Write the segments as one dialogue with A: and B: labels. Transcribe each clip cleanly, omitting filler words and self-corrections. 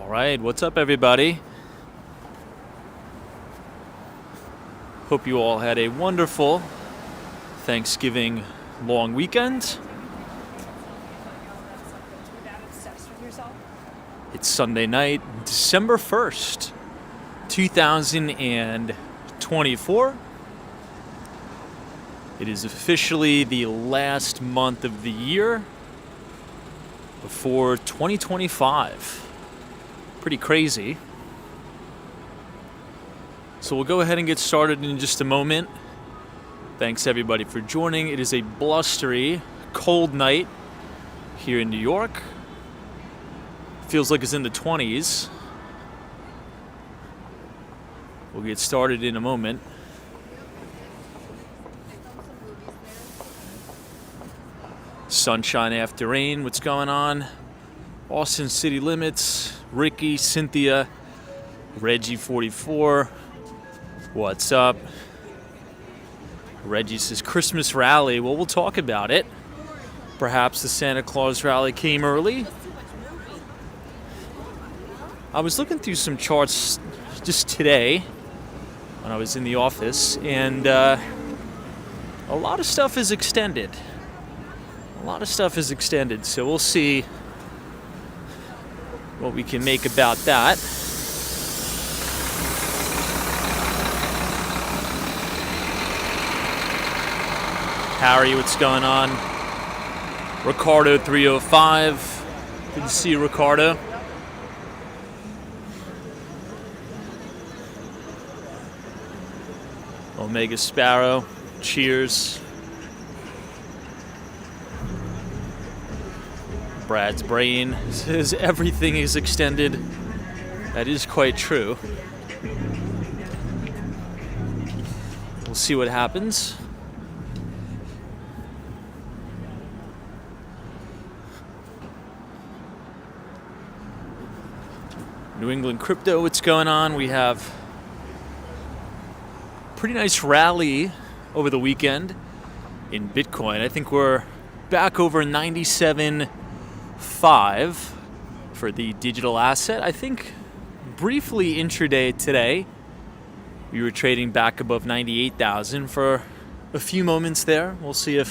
A: All right, what's up, everybody? Hope you all had a wonderful Thanksgiving long weekend. It's Sunday night, December 1st, 2024. It is officially the last month of the year before 2025. Pretty crazy. So we'll go ahead and get started in just a moment. Thanks everybody for joining. It is a blustery, cold night here in New York. Feels like it's in the 20s. We'll get started in a moment. Sunshine after rain, what's going on? Austin City Limits, Ricky, Cynthia, Reggie 44. What's up? Reggie says Christmas rally. Well, we'll talk about it. Perhaps the Santa Claus rally came early. I was looking through some charts just today when I was in the office, and a lot of stuff is extended. So we'll see what we can make about that. Harry, what's going on? Ricardo 305. Good to see you, Ricardo. Omega Sparrow, cheers. Brad's brain says everything is extended. That is quite true. We'll see what happens. New England crypto, what's going on? We have a pretty nice rally over the weekend in Bitcoin. I think we're back over 97.5 for the digital asset. I think briefly intraday today, we were trading back above 98,000 for a few moments there. We'll see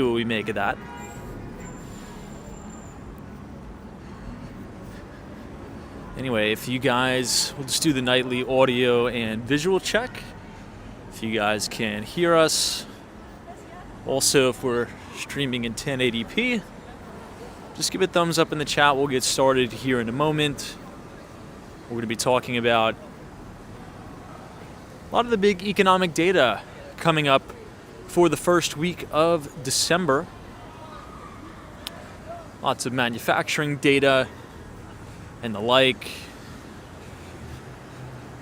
A: what we make of that. Anyway, if you guys, we'll just do the nightly audio and visual check. If you guys can hear us. Also, if we're streaming in 1080p, just give a thumbs up in the chat. We'll get started here in a moment. We're going to be talking about a lot of the big economic data coming up for the first week of December. Lots of manufacturing data and the like.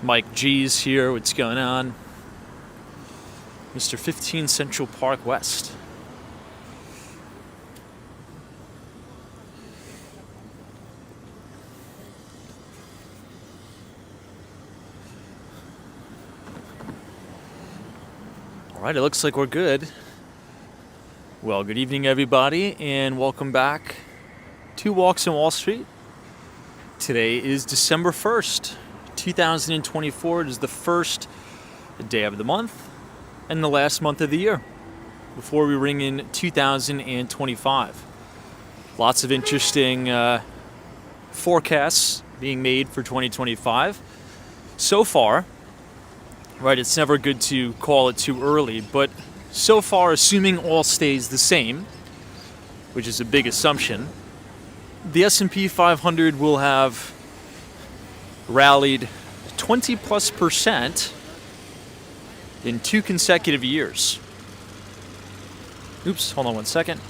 A: Mike G's here. What's going on? Mr. 15 Central Park West. All right, it looks like we're good. Well, good evening, everybody, and welcome back to Walks on Wall Street. Today is December 1st, 2024. It is the first day of the month and the last month of the year before we ring in 2025. Lots of interesting forecasts being made for 2025. So far, right, it's never good to call it too early, but so far, assuming all stays the same, which is a big assumption, the S&P 500 will have rallied 20+% in 2 consecutive years. Oops, hold on one second.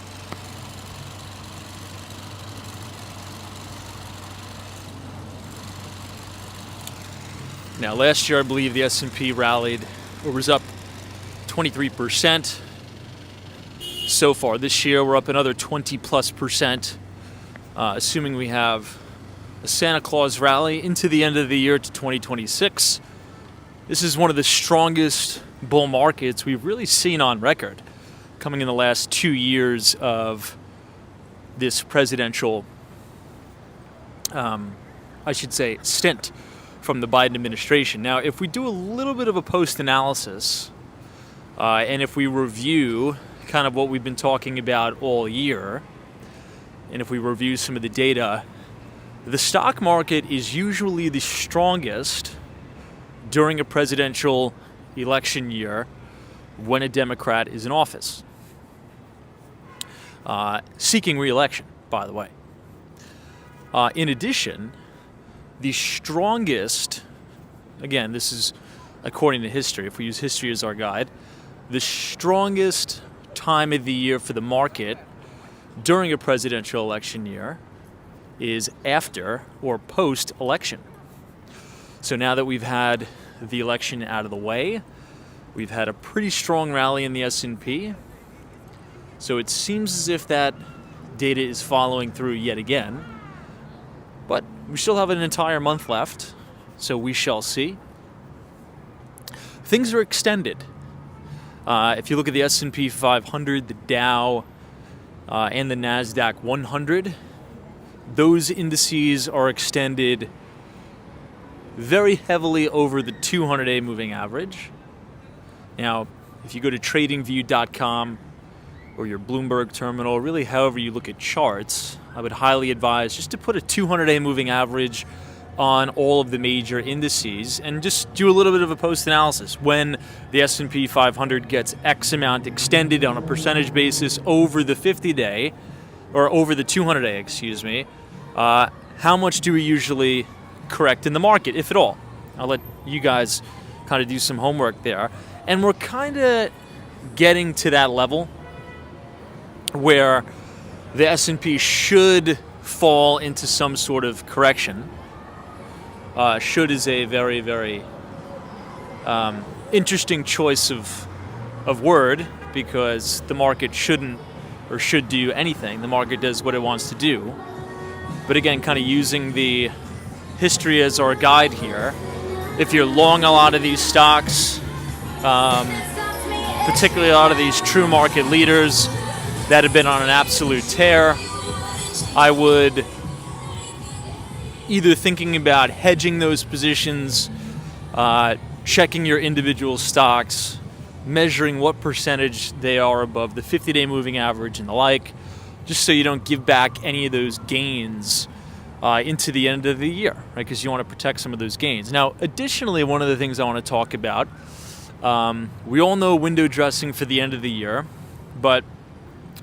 A: Now, last year, I believe the S&P rallied, or was up 23%. So far this year, we're up another 20+%. Assuming we have a Santa Claus rally into the end of the year to 2026. This is one of the strongest bull markets we've really seen on record, coming in the last 2 years of this presidential stint from the Biden administration. Now, if we do a little bit of a post-analysis, and if we review kind of what we've been talking about all year, and if we review some of the data, the stock market is usually the strongest during a presidential election year when a Democrat is in office. Seeking re-election, by the way. In addition, the strongest, again, this is according to history, if we use history as our guide, the strongest time of the year for the market during a presidential election year is after or post-election. So now that we've had the election out of the way, we've had a pretty strong rally in the S&P. So it seems as if that data is following through yet again. But we still have an entire month left, so we shall see. Things are extended. If you look at the S&P 500, the Dow, and the NASDAQ 100, those indices are extended very heavily over the 200-day moving average. Now, if you go to tradingview.com or your Bloomberg terminal, really however you look at charts, I would highly advise just to put a 200-day moving average on all of the major indices and just do a little bit of a post-analysis. When the S&P 500 gets X amount extended on a percentage basis over the 50-day, or over the 200-day, excuse me, how much do we usually correct in the market, if at all? I'll let you guys kind of do some homework there. And we're kind of getting to that level where the S&P should fall into some sort of correction. Should is a very, very interesting choice of word, because the market shouldn't or should do anything. The market does what it wants to do. But again, kind of using the history as our guide here, if you're long a lot of these stocks, particularly a lot of these true market leaders that have been on an absolute tear, I would either thinking about hedging those positions, checking your individual stocks, measuring what percentage they are above the 50-day moving average and the like, just so you don't give back any of those gains into the end of the year, right? Because you want to protect some of those gains. Now, additionally, one of the things I want to talk about, we all know window dressing for the end of the year, but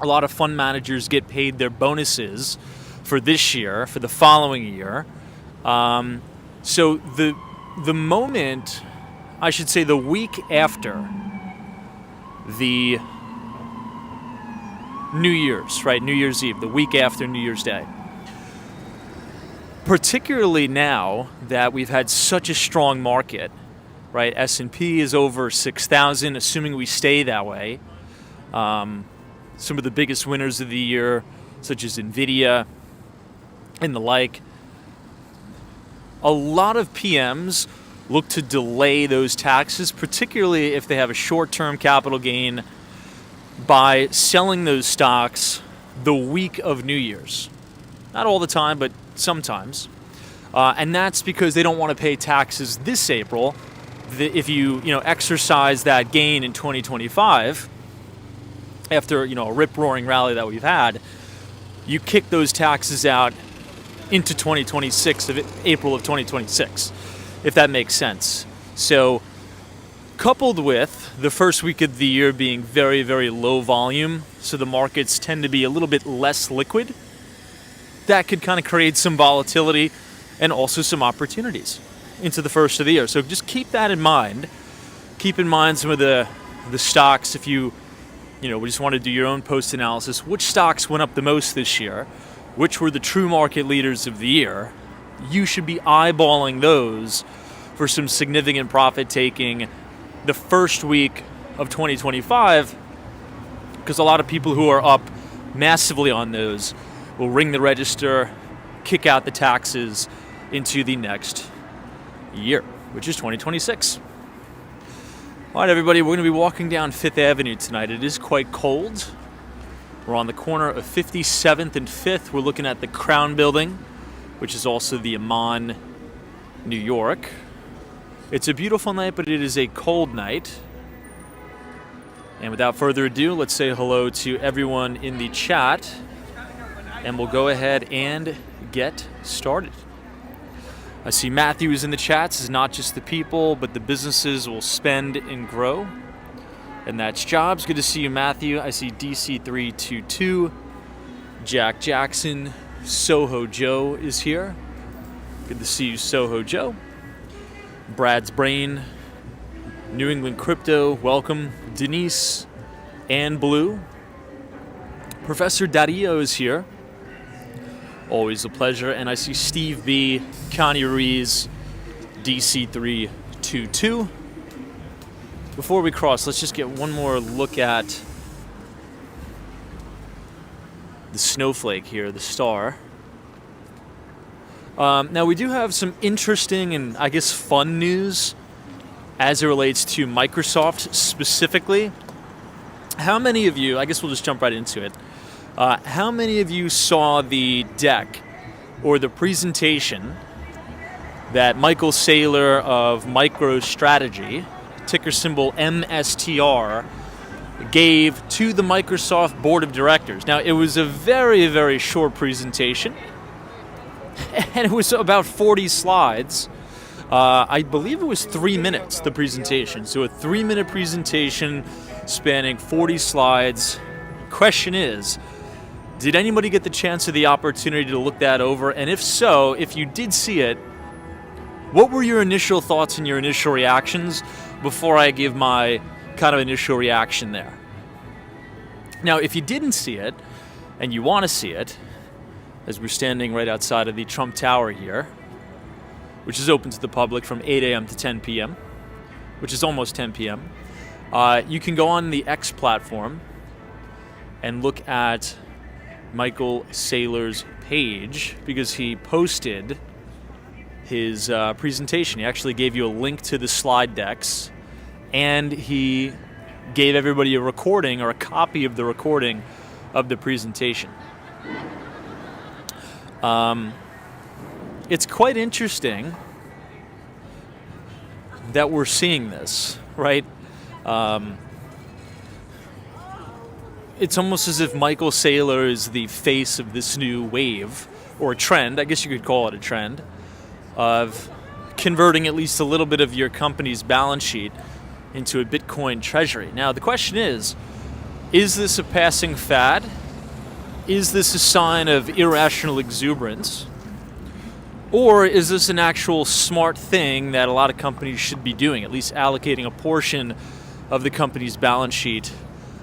A: a lot of fund managers get paid their bonuses for this year, for the following year. So the moment, I should say the week after the New Year's, right? New Year's Eve, the week after New Year's Day. Particularly now that we've had such a strong market, right? S&P is over 6,000, assuming we stay that way. Some of the biggest winners of the year, such as NVIDIA and the like. A lot of PMs look to delay those taxes, particularly if they have a short-term capital gain, by selling those stocks the week of New Year's. Not all the time, but sometimes. And that's because they don't want to pay taxes this April. If you exercise that gain in 2025, after a rip-roaring rally that we've had, you kick those taxes out into 2026, April of 2026, if that makes sense. So coupled with the first week of the year being very, very low volume, so the markets tend to be a little bit less liquid, that could kind of create some volatility and also some opportunities into the first of the year. So just keep that in mind. Keep in mind some of the stocks, if we just want to do your own post-analysis, which stocks went up the most this year, which were the true market leaders of the year. You should be eyeballing those for some significant profit taking the first week of 2025, because a lot of people who are up massively on those will ring the register, kick out the taxes into the next year, which is 2026. All right, everybody, we're going to be walking down Fifth Avenue tonight. It is quite cold. We're on the corner of 57th and 5th. We're looking at the Crown Building which is also the Amman, New York. It's a beautiful night, but it is a cold night. And without further ado, let's say hello to everyone in the chat, and we'll go ahead and get started. I see Matthew is in the chat. This is not just the people, but the businesses will spend and grow. And that's jobs. Good to see you, Matthew. I see DC322, Jack Jackson, Soho Joe is here. Good to see you, Soho Joe. Brad's Brain, New England Crypto, welcome. Denise and Blue. Professor Dario is here. Always a pleasure. And I see Steve B, Connie Ruiz, DC322. Before we cross, let's just get one more look at the snowflake here, the star. Now, we do have some interesting and, I guess, fun news as it relates to Microsoft specifically. How many of you, I guess we'll just jump right into it. How many of you saw the deck or the presentation that Michael Saylor of MicroStrategy, ticker symbol MSTR, gave to the Microsoft Board of Directors? Now, it was a very, very short presentation, and it was about 40 slides. I believe it was 3 minutes, the presentation. So a 3-minute presentation spanning 40 slides. Question is, did anybody get the chance or the opportunity to look that over? And if so, if you did see it, what were your initial thoughts and your initial reactions before I give my kind of initial reaction there? Now, if you didn't see it and you want to see it, as we're standing right outside of the Trump Tower here, which is open to the public from 8 a.m. to 10 p.m., which is almost 10 p.m., you can go on the X platform and look at Michael Saylor's page, because he posted his presentation. He actually gave you a link to the slide decks, and he gave everybody a recording or a copy of the recording of the presentation. It's quite interesting that we're seeing this, right? It's almost as if Michael Saylor is the face of this new wave, or a trend, I guess you could call it a trend, of converting at least a little bit of your company's balance sheet into a Bitcoin treasury. Now, the question is this a passing fad? Is this a sign of irrational exuberance? Or is this an actual smart thing that a lot of companies should be doing, at least allocating a portion of the company's balance sheet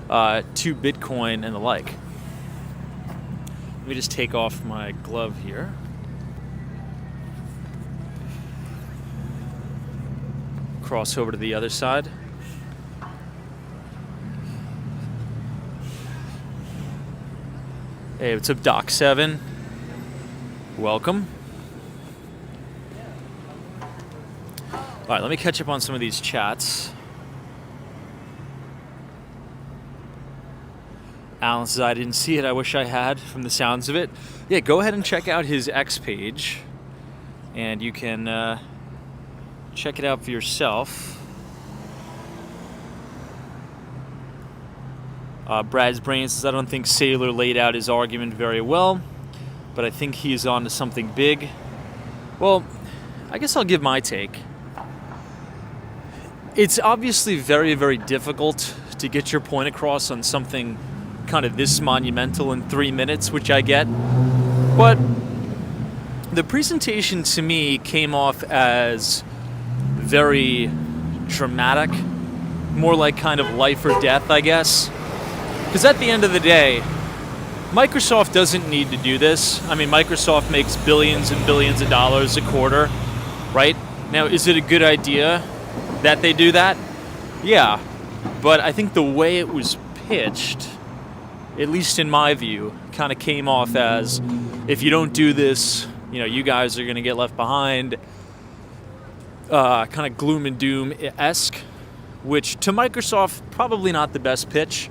A: to Bitcoin and the like? Let me just take off my glove here. Cross over to the other side. Hey, what's up, Doc7? Welcome. All right, let me catch up on some of these chats. Alan says, I didn't see it. I wish I had, from the sounds of it. Yeah, go ahead and check out his X page, and you can check it out for yourself. Brad's Brain says, I don't think Saylor laid out his argument very well, but I think he's on to something big. Well, I guess I'll give my take. It's obviously very, very difficult to get your point across on something kind of this monumental in 3 minutes, which I get. But the presentation to me came off as very dramatic, more like kind of life or death, I guess. Because at the end of the day, Microsoft doesn't need to do this. I mean, Microsoft makes billions and billions of dollars a quarter, right? Now, is it a good idea that they do that? Yeah, but I think the way it was pitched, at least in my view, kind of came off as, if you don't do this, you guys are going to get left behind, kind of gloom and doom-esque, which to Microsoft, probably not the best pitch,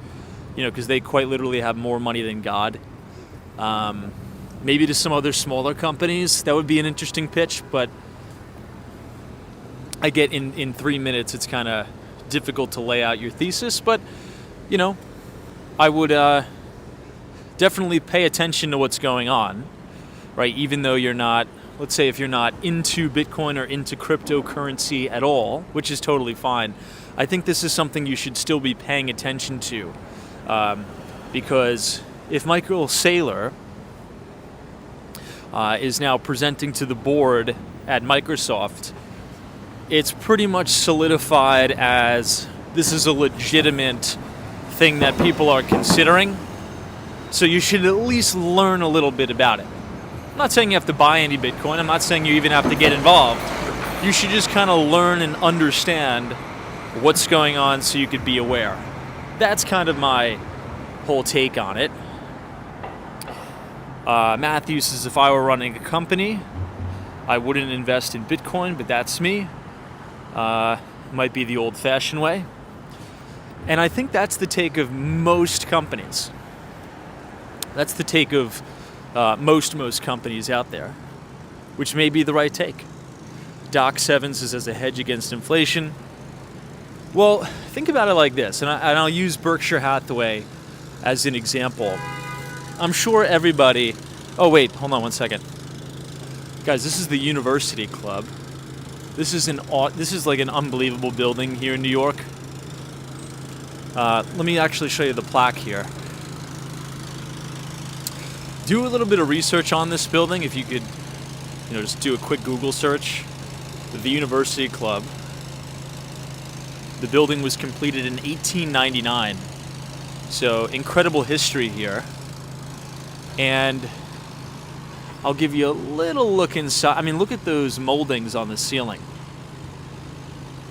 A: because they quite literally have more money than God. maybe to some other smaller companies, that would be an interesting pitch, but I get in 3 minutes it's kind of difficult to lay out your thesis, but I would definitely pay attention to what's going on, right? Even though you're not, let's say if you're not into Bitcoin or into cryptocurrency at all, which is totally fine, I think this is something you should still be paying attention to, because if Michael Saylor is now presenting to the board at Microsoft, it's pretty much solidified as this is a legitimate thing that people are considering. So you should at least learn a little bit about it. I'm not saying you have to buy any Bitcoin. I'm not saying you even have to get involved. You should just kind of learn and understand what's going on so you could be aware. That's kind of my whole take on it. Matthew says, if I were running a company, I wouldn't invest in Bitcoin, but that's me. Might be the old-fashioned way. And I think that's the take of most companies. That's the take of most companies out there, which may be the right take. Doc Sevens is as a hedge against inflation. Well, think about it like this, and I'll use Berkshire Hathaway as an example. I'm sure everybody... Oh, wait, hold on one second. Guys, this is the University Club. This is like an unbelievable building here in New York. Let me actually show you the plaque here. Do a little bit of research on this building. If you could, just do a quick Google search. The University Club. The building was completed in 1899. So incredible history here. And I'll give you a little look inside. I mean, look at those moldings on the ceiling.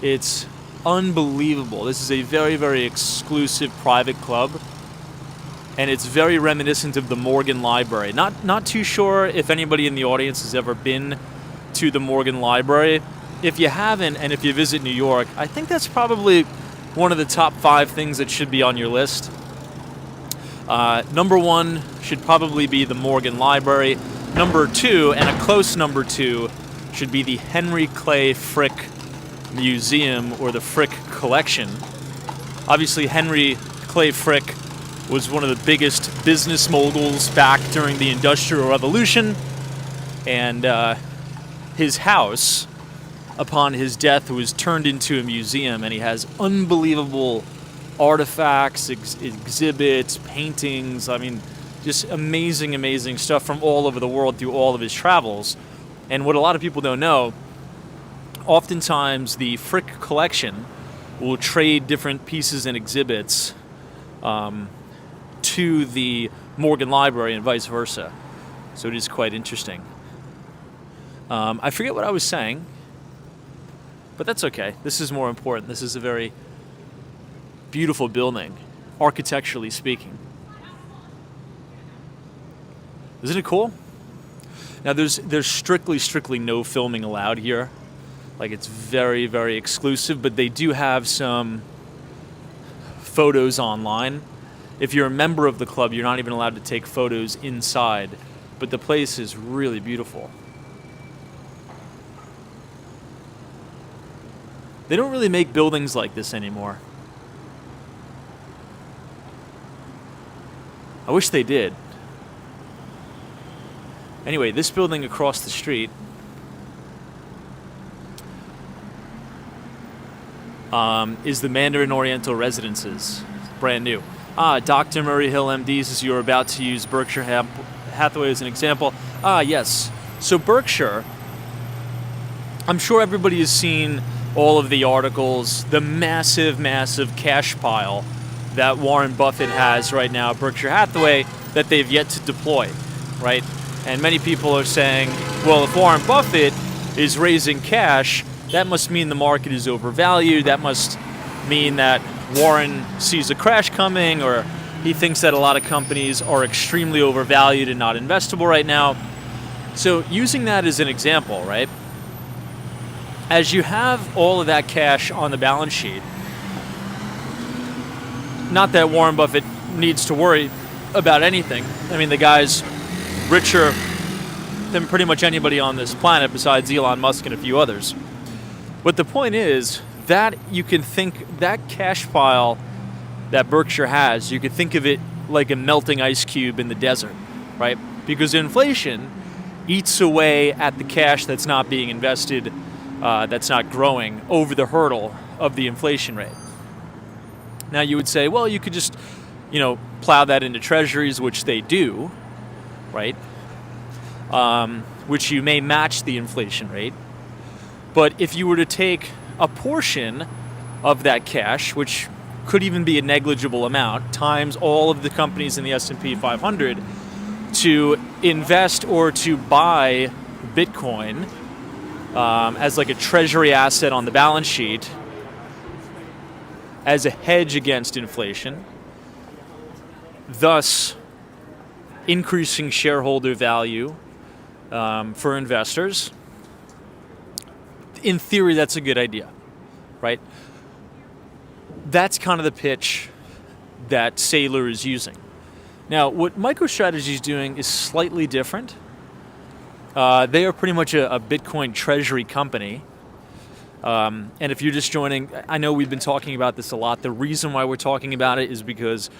A: It's unbelievable. This is a very, very exclusive private club. And it's very reminiscent of the Morgan Library. Not too sure if anybody in the audience has ever been to the Morgan Library. If you haven't, and if you visit New York, I think that's probably one of the top 5 things that should be on your list. Number 1 should probably be the Morgan Library. Number 2, and a close number 2, should be the Henry Clay Frick Museum, or the Frick Collection. Obviously, Henry Clay Frick was one of the biggest business moguls back during the Industrial Revolution, and his house, upon his death, was turned into a museum, and he has unbelievable artifacts, exhibits, paintings. I mean, just amazing, amazing stuff from all over the world through all of his travels. And what a lot of people don't know, oftentimes the Frick Collection will trade different pieces and exhibits to the Morgan Library and vice versa. So it is quite interesting. I forget what I was saying, but that's okay. This is more important. This is a very beautiful building, architecturally speaking. Isn't it cool? Now there's strictly no filming allowed here. Like, it's very, very exclusive, but they do have some photos online. If you're a member of the club, you're not even allowed to take photos inside, but the place is really beautiful. They don't really make buildings like this anymore. I wish they did. Anyway, this building across the street is the Mandarin Oriental Residences. Brand new. Dr. Murray Hill, MD, says you're about to use Berkshire Hathaway as an example. Yes. So Berkshire, I'm sure everybody has seen all of the articles, the massive, massive cash pile that Warren Buffett has right now at Berkshire Hathaway that they've yet to deploy, right? And many people are saying, well, if Warren Buffett is raising cash, that must mean the market is overvalued. That must mean that Warren sees a crash coming, or he thinks that a lot of companies are extremely overvalued and not investable right now. So using that as an example, right? As you have all of that cash on the balance sheet, not that Warren Buffett needs to worry about anything. I mean, the guy's richer than pretty much anybody on this planet besides Elon Musk and a few others. But the point is that you can think that cash pile that Berkshire has, you could think of it like a melting ice cube in the desert, right? Because inflation eats away at the cash that's not being invested, that's not growing over the hurdle of the inflation rate. Now you would say, well, you could just, plow that into treasuries, which they do, right? Which you may match the inflation rate. But if you were to take a portion of that cash, which could even be a negligible amount, times all of the companies in the S&P 500 to invest or to buy Bitcoin as like a treasury asset on the balance sheet as a hedge against inflation, thus increasing shareholder value for investors. In theory, that's a good idea, right? That's kind of the pitch that Saylor is using. Now, what MicroStrategy is doing is slightly different. They are pretty much a Bitcoin treasury company. And if you're just joining, I know we've been talking about this a lot. The reason why we're talking about it is because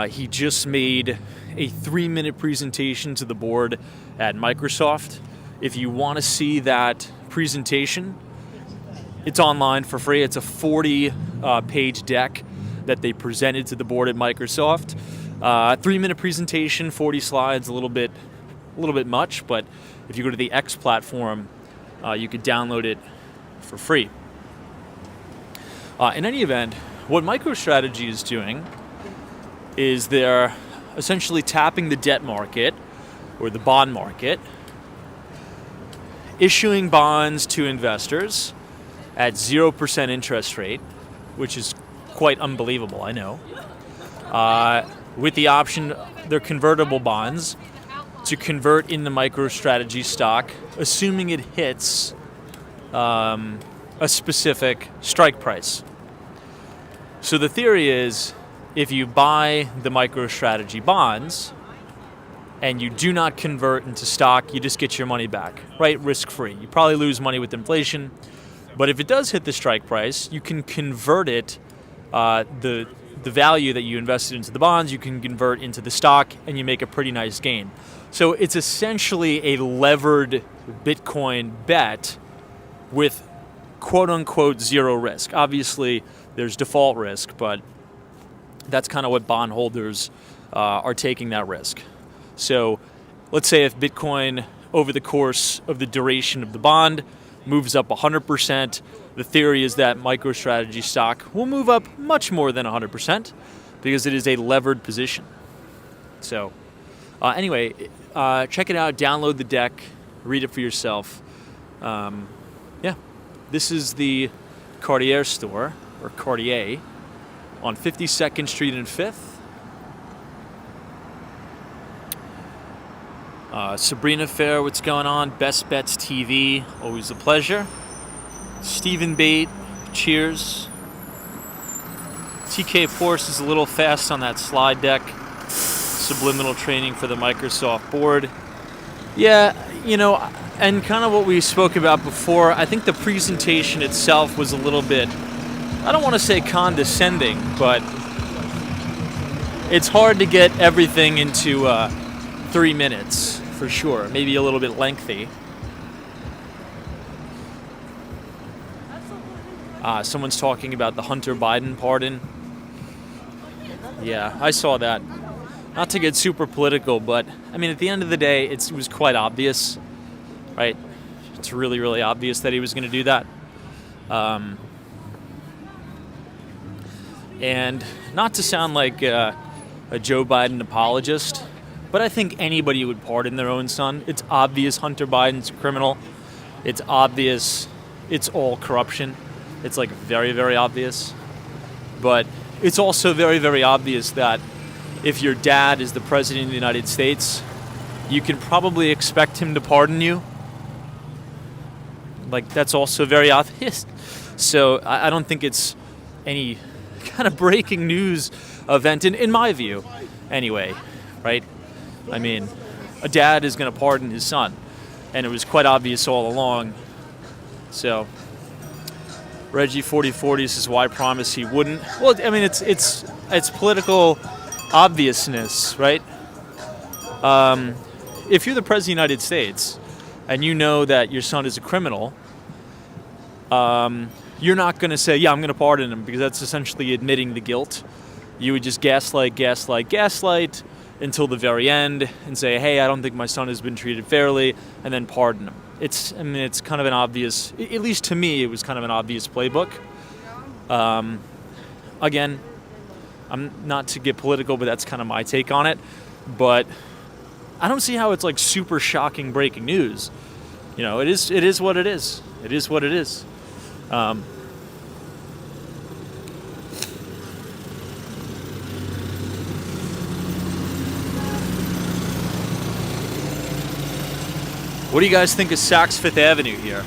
A: he just made a 3-minute presentation to the board at Microsoft. If you want to see that presentation, it's online for free. It's a 40-page deck that they presented to the board at Microsoft. 3-minute presentation, 40 slides, a little bit much, but if you go to the X platform, you could download it for free. In any event, what MicroStrategy is doing is they're essentially tapping the debt market or the bond market, issuing bonds to investors at 0% interest rate, which is quite unbelievable, I know, with the option, they're convertible bonds, to convert into MicroStrategy stock, assuming it hits a specific strike price. So the theory is, if you buy the MicroStrategy bonds and you do not convert into stock, you just get your money back, right? Risk-free. You probably lose money with inflation, but if it does hit the strike price, you can convert it, the value that you invested into the bonds, you can convert into the stock, and you make a pretty nice gain. So it's essentially a levered Bitcoin bet with quote-unquote zero risk. Obviously, there's default risk, but that's kind of what bondholders are taking that risk. So let's say if Bitcoin, over the course of the duration of the bond, moves up 100%, the theory is that MicroStrategy stock will move up much more than 100% because it is a levered position. So anyway, check it out, download the deck, read it for yourself. This is the Cartier store, or Cartier, on 52nd Street and 5th. Sabrina Fair, what's going on? Best Bets TV, always a pleasure. Stephen Bate, cheers. TK Force is a little fast on that slide deck. Subliminal training for the Microsoft board. Yeah, and kind of what we spoke about before, I think the presentation itself was a little bit, I don't want to say condescending, but it's hard to get everything into 3 minutes, for sure. Maybe a little bit lengthy. Someone's talking about the Hunter Biden pardon. Yeah, I saw that. Not to get super political, but I mean, at the end of the day, it was quite obvious, right? It's really, really obvious that he was going to do that. And not to sound like a Joe Biden apologist, but I think anybody would pardon their own son. It's obvious Hunter Biden's a criminal. It's obvious it's all corruption. It's like very, very obvious. But it's also very, very obvious that if your dad is the president of the United States, you can probably expect him to pardon you. Like, that's also very obvious. So I don't think it's any kind of breaking news event, in my view, anyway, right? I mean, a dad is going to pardon his son, and it was quite obvious all along. So Reggie 4040 says, "Why promise he wouldn't?" Well, I mean, it's political obviousness, right? If you're the president of the United States and you know that your son is a criminal, you're not going to say, "Yeah, I'm going to pardon him," because that's essentially admitting the guilt. You would just gaslight until the very end and say, "Hey, I don't think my son has been treated fairly," and then pardon him. It's kind of an obvious, at least to me, it was kind of an obvious playbook. Again, I'm not to get political, but that's kind of my take on it. But I don't see how it's like super shocking breaking news. You know, it is what it is. It is what it is. What do you guys think of Saks Fifth Avenue here?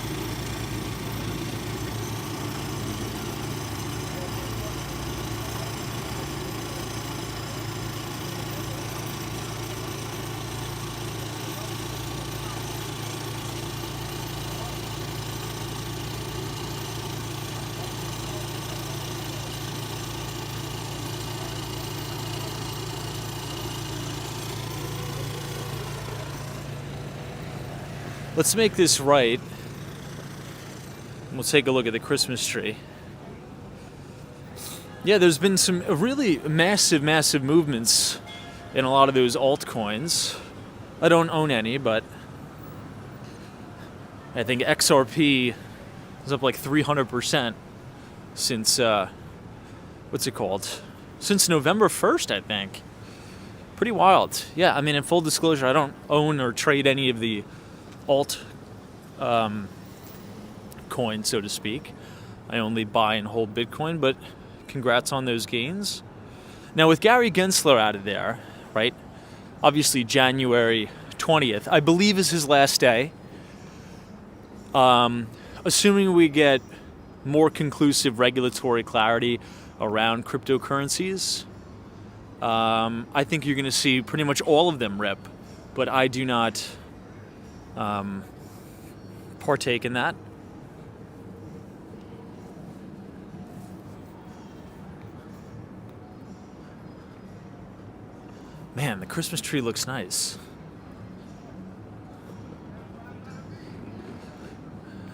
A: Let's make this right. We'll take a look at the Christmas tree. Yeah, there's been some really massive movements in a lot of those altcoins. I don't own any, but I think XRP is up like 300% since, what's it called? Since November 1st, I think. Pretty wild. Yeah, I mean, in full disclosure, I don't own or trade any of the alt coin, so to speak. I only buy and hold Bitcoin, but congrats on those gains. Now with Gary Gensler out of there, right? Obviously January 20th, I believe, is his last day. Assuming we get more conclusive regulatory clarity around cryptocurrencies, I think you're going to see pretty much all of them rip, but I do not partake in that. Man, the Christmas tree looks nice.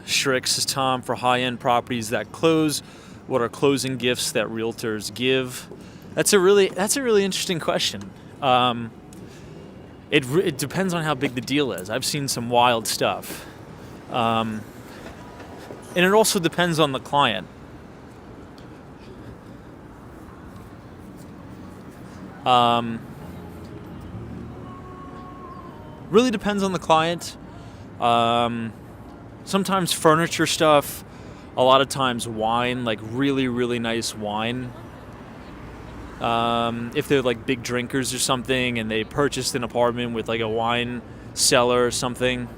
A: Shrek says, "Tom, for high-end properties that close, what are closing gifts that realtors give?" That's a really interesting question. It depends on how big the deal is. I've seen some wild stuff. And it also depends on the client. Really depends on the client. Sometimes furniture stuff, a lot of times wine, like really nice wine. If they're like big drinkers or something and they purchased an apartment with like a wine cellar or something.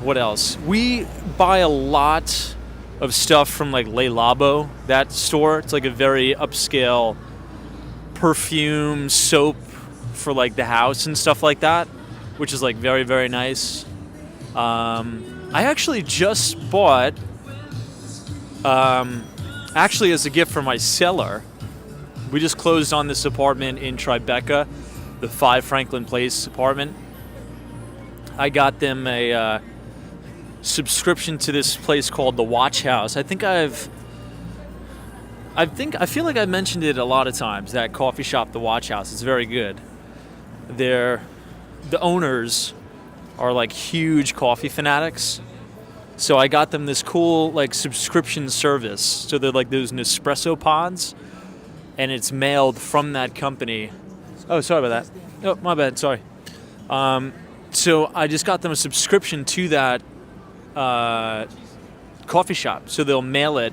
A: What else? We buy a lot of stuff from like Le Labo, that store. It's like a very upscale perfume, soap for like the house and stuff like that, which is like very nice. I actually just bought, actually as a gift for my seller, we just closed on this apartment in Tribeca, the 5 Franklin Place apartment. I got them a subscription to this place called the Watch House. I feel like I've mentioned it a lot of times, that coffee shop, the Watch House. It's very good. The owners are like huge coffee fanatics. So I got them this cool like subscription service. So they're like those Nespresso pods, and it's mailed from that company. Oh, sorry about that. Oh, my bad. Sorry. So I just got them a subscription to that coffee shop. So they'll mail it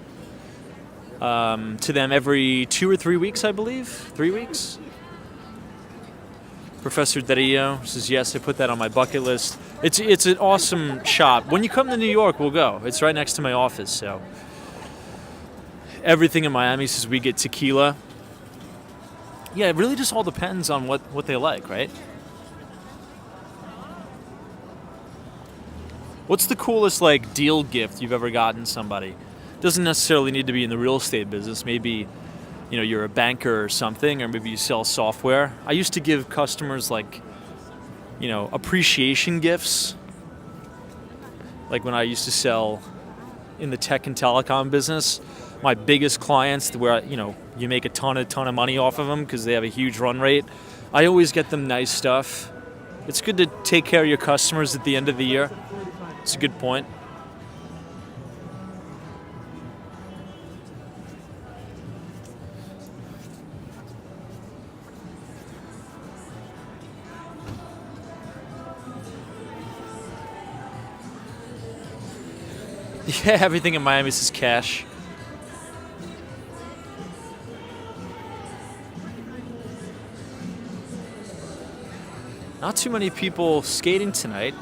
A: to them every 2 or 3 weeks, I believe. 3 weeks. Professor Dario says, yes, I put that on my bucket list. It's an awesome shop. When you come to New York, we'll go. It's right next to my office. So everything in Miami says we get tequila. Yeah, it really just all depends on what they like, right? What's the coolest like deal gift you've ever gotten somebody? Doesn't necessarily need to be in the real estate business. Maybe, you're a banker or something, or maybe you sell software. I used to give customers like, appreciation gifts. Like when I used to sell in the tech and telecom business, my biggest clients where, you make a ton of money off of them because they have a huge run rate. I always get them nice stuff. It's good to take care of your customers at the end of the year. It's a good point. Yeah, everything in Miami is cash. Not too many people skating tonight.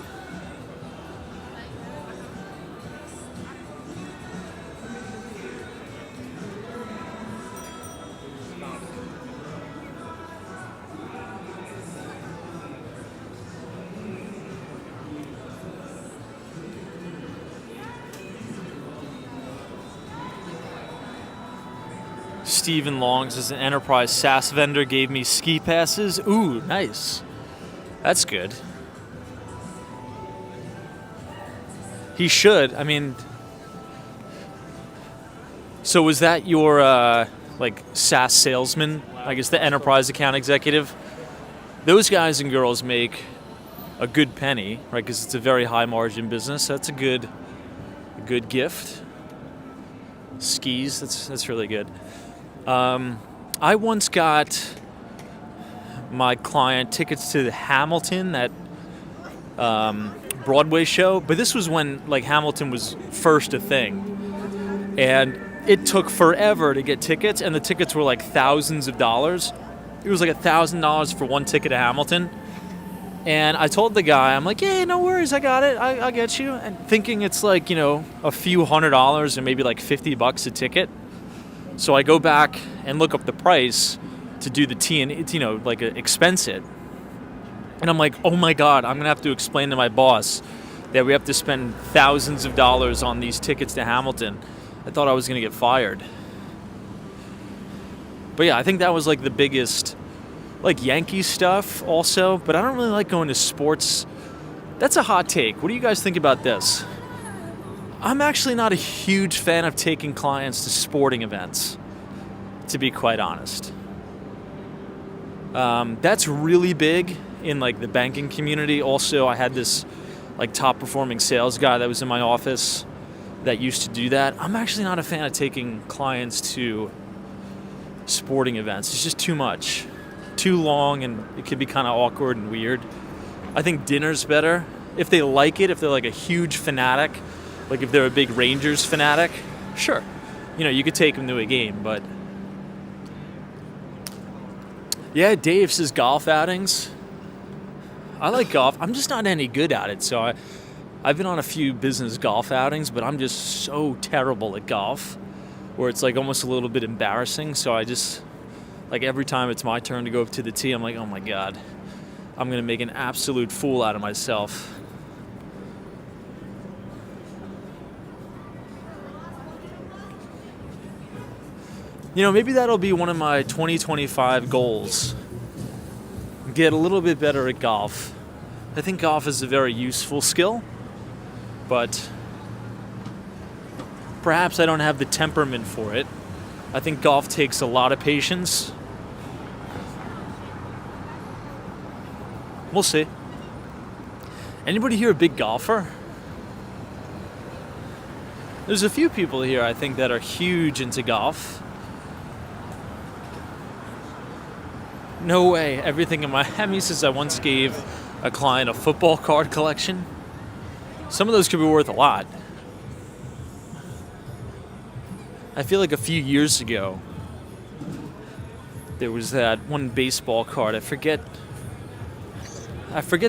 A: Stephen Longs as an enterprise SaaS vendor gave me ski passes. Ooh, nice. That's good. He should. I mean, so was that your like SaaS salesman? I guess the enterprise account executive. Those guys and girls make a good penny, right? Because it's a very high margin business. That's a good gift. Skis. That's really good. I once got my client tickets to the Hamilton, that Broadway show, but this was when like Hamilton was first a thing, and it took forever to get tickets, and the tickets were like thousands of dollars. It was like $1,000 for one ticket to Hamilton, and I told the guy, I'm like, yeah, no worries, I got it, I'll get you, and thinking it's like, a few $100s and maybe like $50 a ticket. So I go back and look up the price to do the T&E, like expense it. And I'm like, oh my God, I'm gonna have to explain to my boss that we have to spend thousands of dollars on these tickets to Hamilton. I thought I was gonna get fired. But yeah, I think that was like the biggest, like Yankee stuff also, but I don't really like going to sports. That's a hot take. What do you guys think about this? I'm actually not a huge fan of taking clients to sporting events, to be quite honest. That's really big in like the banking community. Also, I had this like top performing sales guy that was in my office that used to do that. I'm actually not a fan of taking clients to sporting events. It's just too much, too long, and it could be kind of awkward and weird. I think dinner's better. If they like it, if they're like a huge fanatic, like if they're a big Rangers fanatic, sure, you could take them to a game, but yeah, Dave says golf outings. I like golf. I'm just not any good at it, so I've been on a few business golf outings, but I'm just so terrible at golf, where it's like almost a little bit embarrassing, so I just, like every time it's my turn to go up to the tee, I'm like, oh my God, I'm going to make an absolute fool out of myself. Maybe that'll be one of my 2025 goals. Get a little bit better at golf. I think golf is a very useful skill, but perhaps I don't have the temperament for it. I think golf takes a lot of patience. We'll see. Anybody here a big golfer? There's a few people here, I think, that are huge into golf. No way. Everything in Miami says I once gave a client a football card collection. Some of those could be worth a lot. I feel like a few years ago, there was that one baseball card. I forget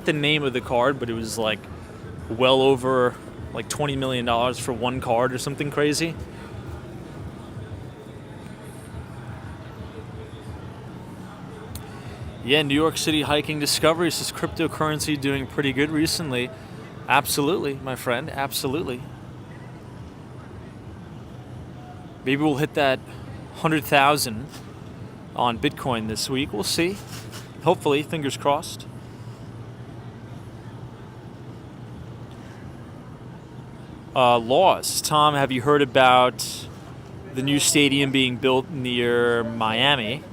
A: the name of the card, but it was like well over like $20 million for one card or something crazy. Yeah, New York City hiking discovery says cryptocurrency doing pretty good recently. Absolutely, my friend, absolutely. Maybe we'll hit that 100,000 on Bitcoin this week. We'll see. Hopefully, fingers crossed. Laws. Tom, have you heard about the new stadium being built near Miami?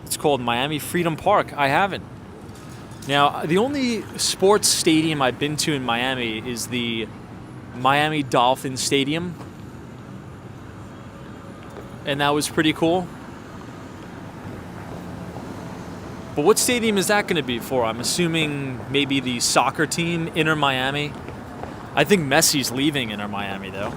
A: It's called Miami Freedom Park. I haven't. Now, the only sports stadium I've been to in Miami is the Miami Dolphins Stadium. And that was pretty cool. But what stadium is that going to be for? I'm assuming maybe the soccer team, Inter Miami. I think Messi's leaving Inter Miami, though.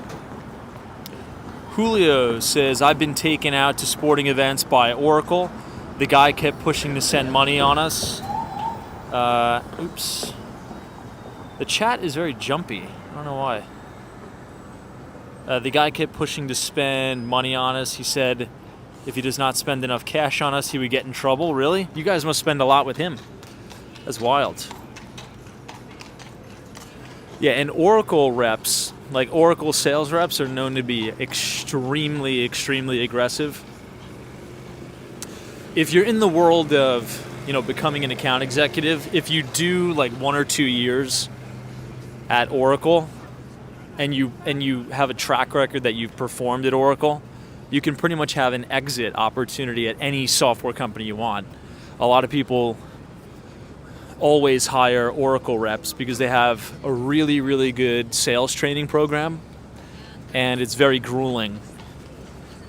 A: Julio says, I've been taken out to sporting events by Oracle. The guy kept pushing to send money on us. Oops. The chat is very jumpy. I don't know why. The guy kept pushing to spend money on us. He said if he does not spend enough cash on us, he would get in trouble. Really? You guys must spend a lot with him. That's wild. Yeah, and Oracle reps, like Oracle sales reps, are known to be extremely, extremely aggressive. If you're in the world of, becoming an account executive, if you do like 1 or 2 years at Oracle and you have a track record that you've performed at Oracle, you can pretty much have an exit opportunity at any software company you want. A lot of people always hire Oracle reps because they have a really, really good sales training program, and it's very grueling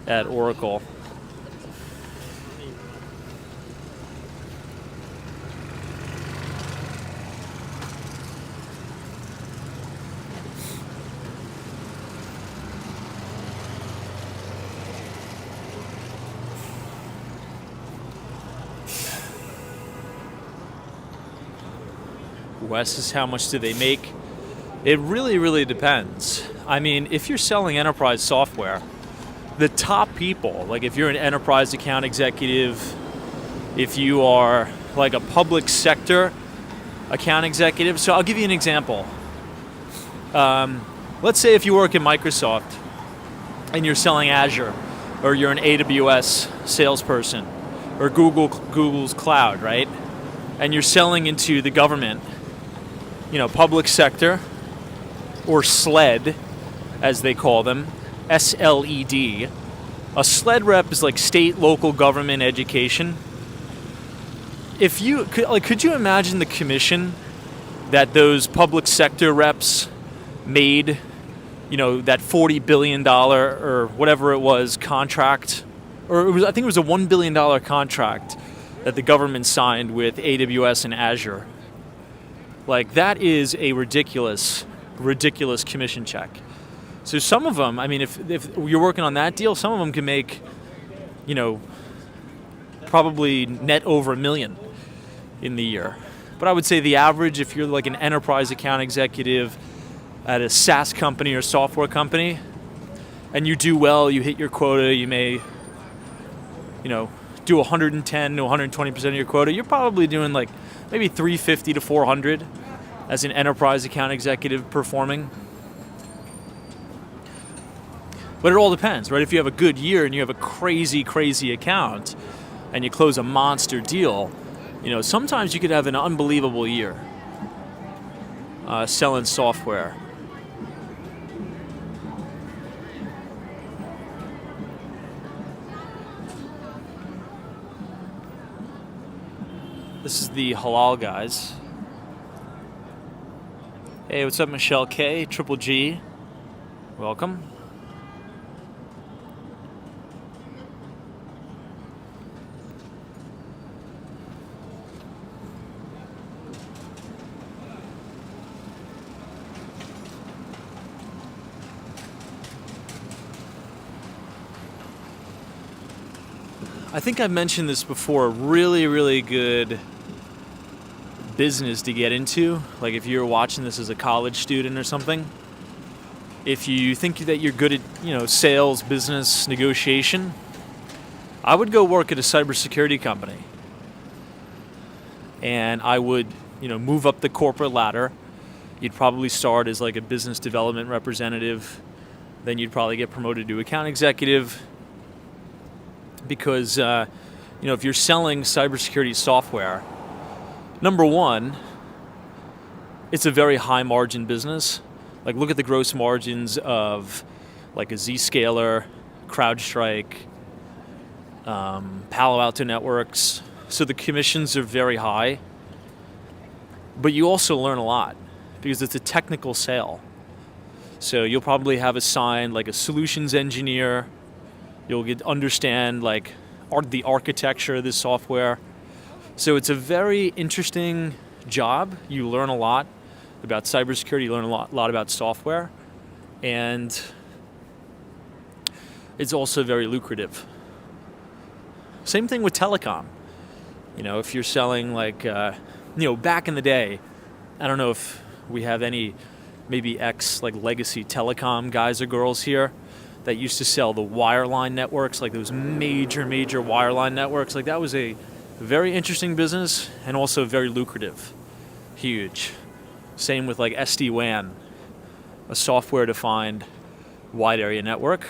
A: at Oracle. Wes is how much do they make? It really, really depends. I mean, if you're selling enterprise software, the top people, like if you're an enterprise account executive, if you are like a public sector account executive. So I'll give you an example. Let's say if you work at Microsoft and you're selling Azure, or you're an AWS salesperson, or Google's cloud, right? And you're selling into the government, public sector, or SLED, as they call them, SLED. A SLED rep is like state, local government education. If you could you imagine the commission that those public sector reps made, that $40 billion or whatever it was contract, or I think it was a $1 billion contract that the government signed with AWS and Azure. Like, that is a ridiculous commission check. So some of them, I mean, if you're working on that deal, some of them can make, probably net over $1 million in the year. But I would say the average, if you're like an enterprise account executive at a SaaS company or software company, and you do well, you hit your quota, you may, do 110 to 120% of your quota, you're probably doing like maybe 350 to 400 as an enterprise account executive performing. But it all depends, right? If you have a good year and you have a crazy, crazy account and you close a monster deal, sometimes you could have an unbelievable year selling software. This is the Halal guys. Hey, what's up, Michelle K, Triple G? Welcome. I think I've mentioned this before, really, really good business to get into. Like if you're watching this as a college student or something, if you think that you're good at, sales, business, negotiation, I would go work at a cybersecurity company. and I would, move up the corporate ladder. You'd probably start as like a business development representative. Then you'd probably get promoted to account executive because, if you're selling cybersecurity software, number one, it's a very high margin business. Like look at the gross margins of like a Zscaler, CrowdStrike, Palo Alto Networks. So the commissions are very high, but you also learn a lot because it's a technical sale. So you'll probably have assigned like a solutions engineer. You'll understand like the architecture of this software. So it's a very interesting job. You learn a lot about cybersecurity. You learn a lot about software, and it's also very lucrative. Same thing with telecom. If you're selling like, back in the day, I don't know if we have any maybe like legacy telecom guys or girls here that used to sell the wireline networks, like those major wireline networks. Like that was a very interesting business and also very lucrative, huge. Same with like SD-WAN, a software-defined wide area network.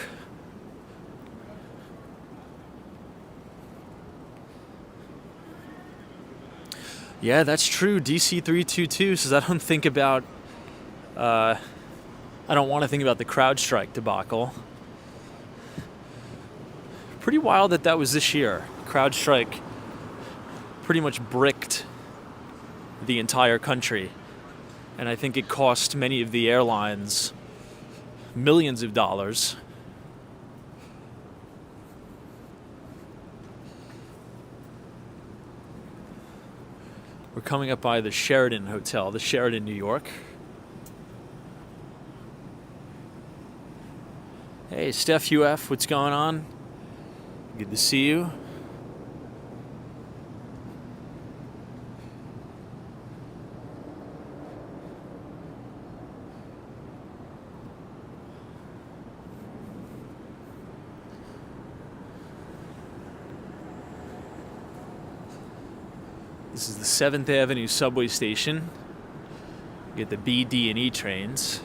A: Yeah, that's true. DC322 says I don't want to think about the CrowdStrike debacle. Pretty wild that was this year. CrowdStrike pretty much bricked the entire country. And I think it cost many of the airlines millions of dollars. We're coming up by the Sheraton Hotel, the Sheraton, New York. Hey, Steph UF, what's going on? Good to see you. This is the 7th Avenue subway station. You get the B, D, and E trains.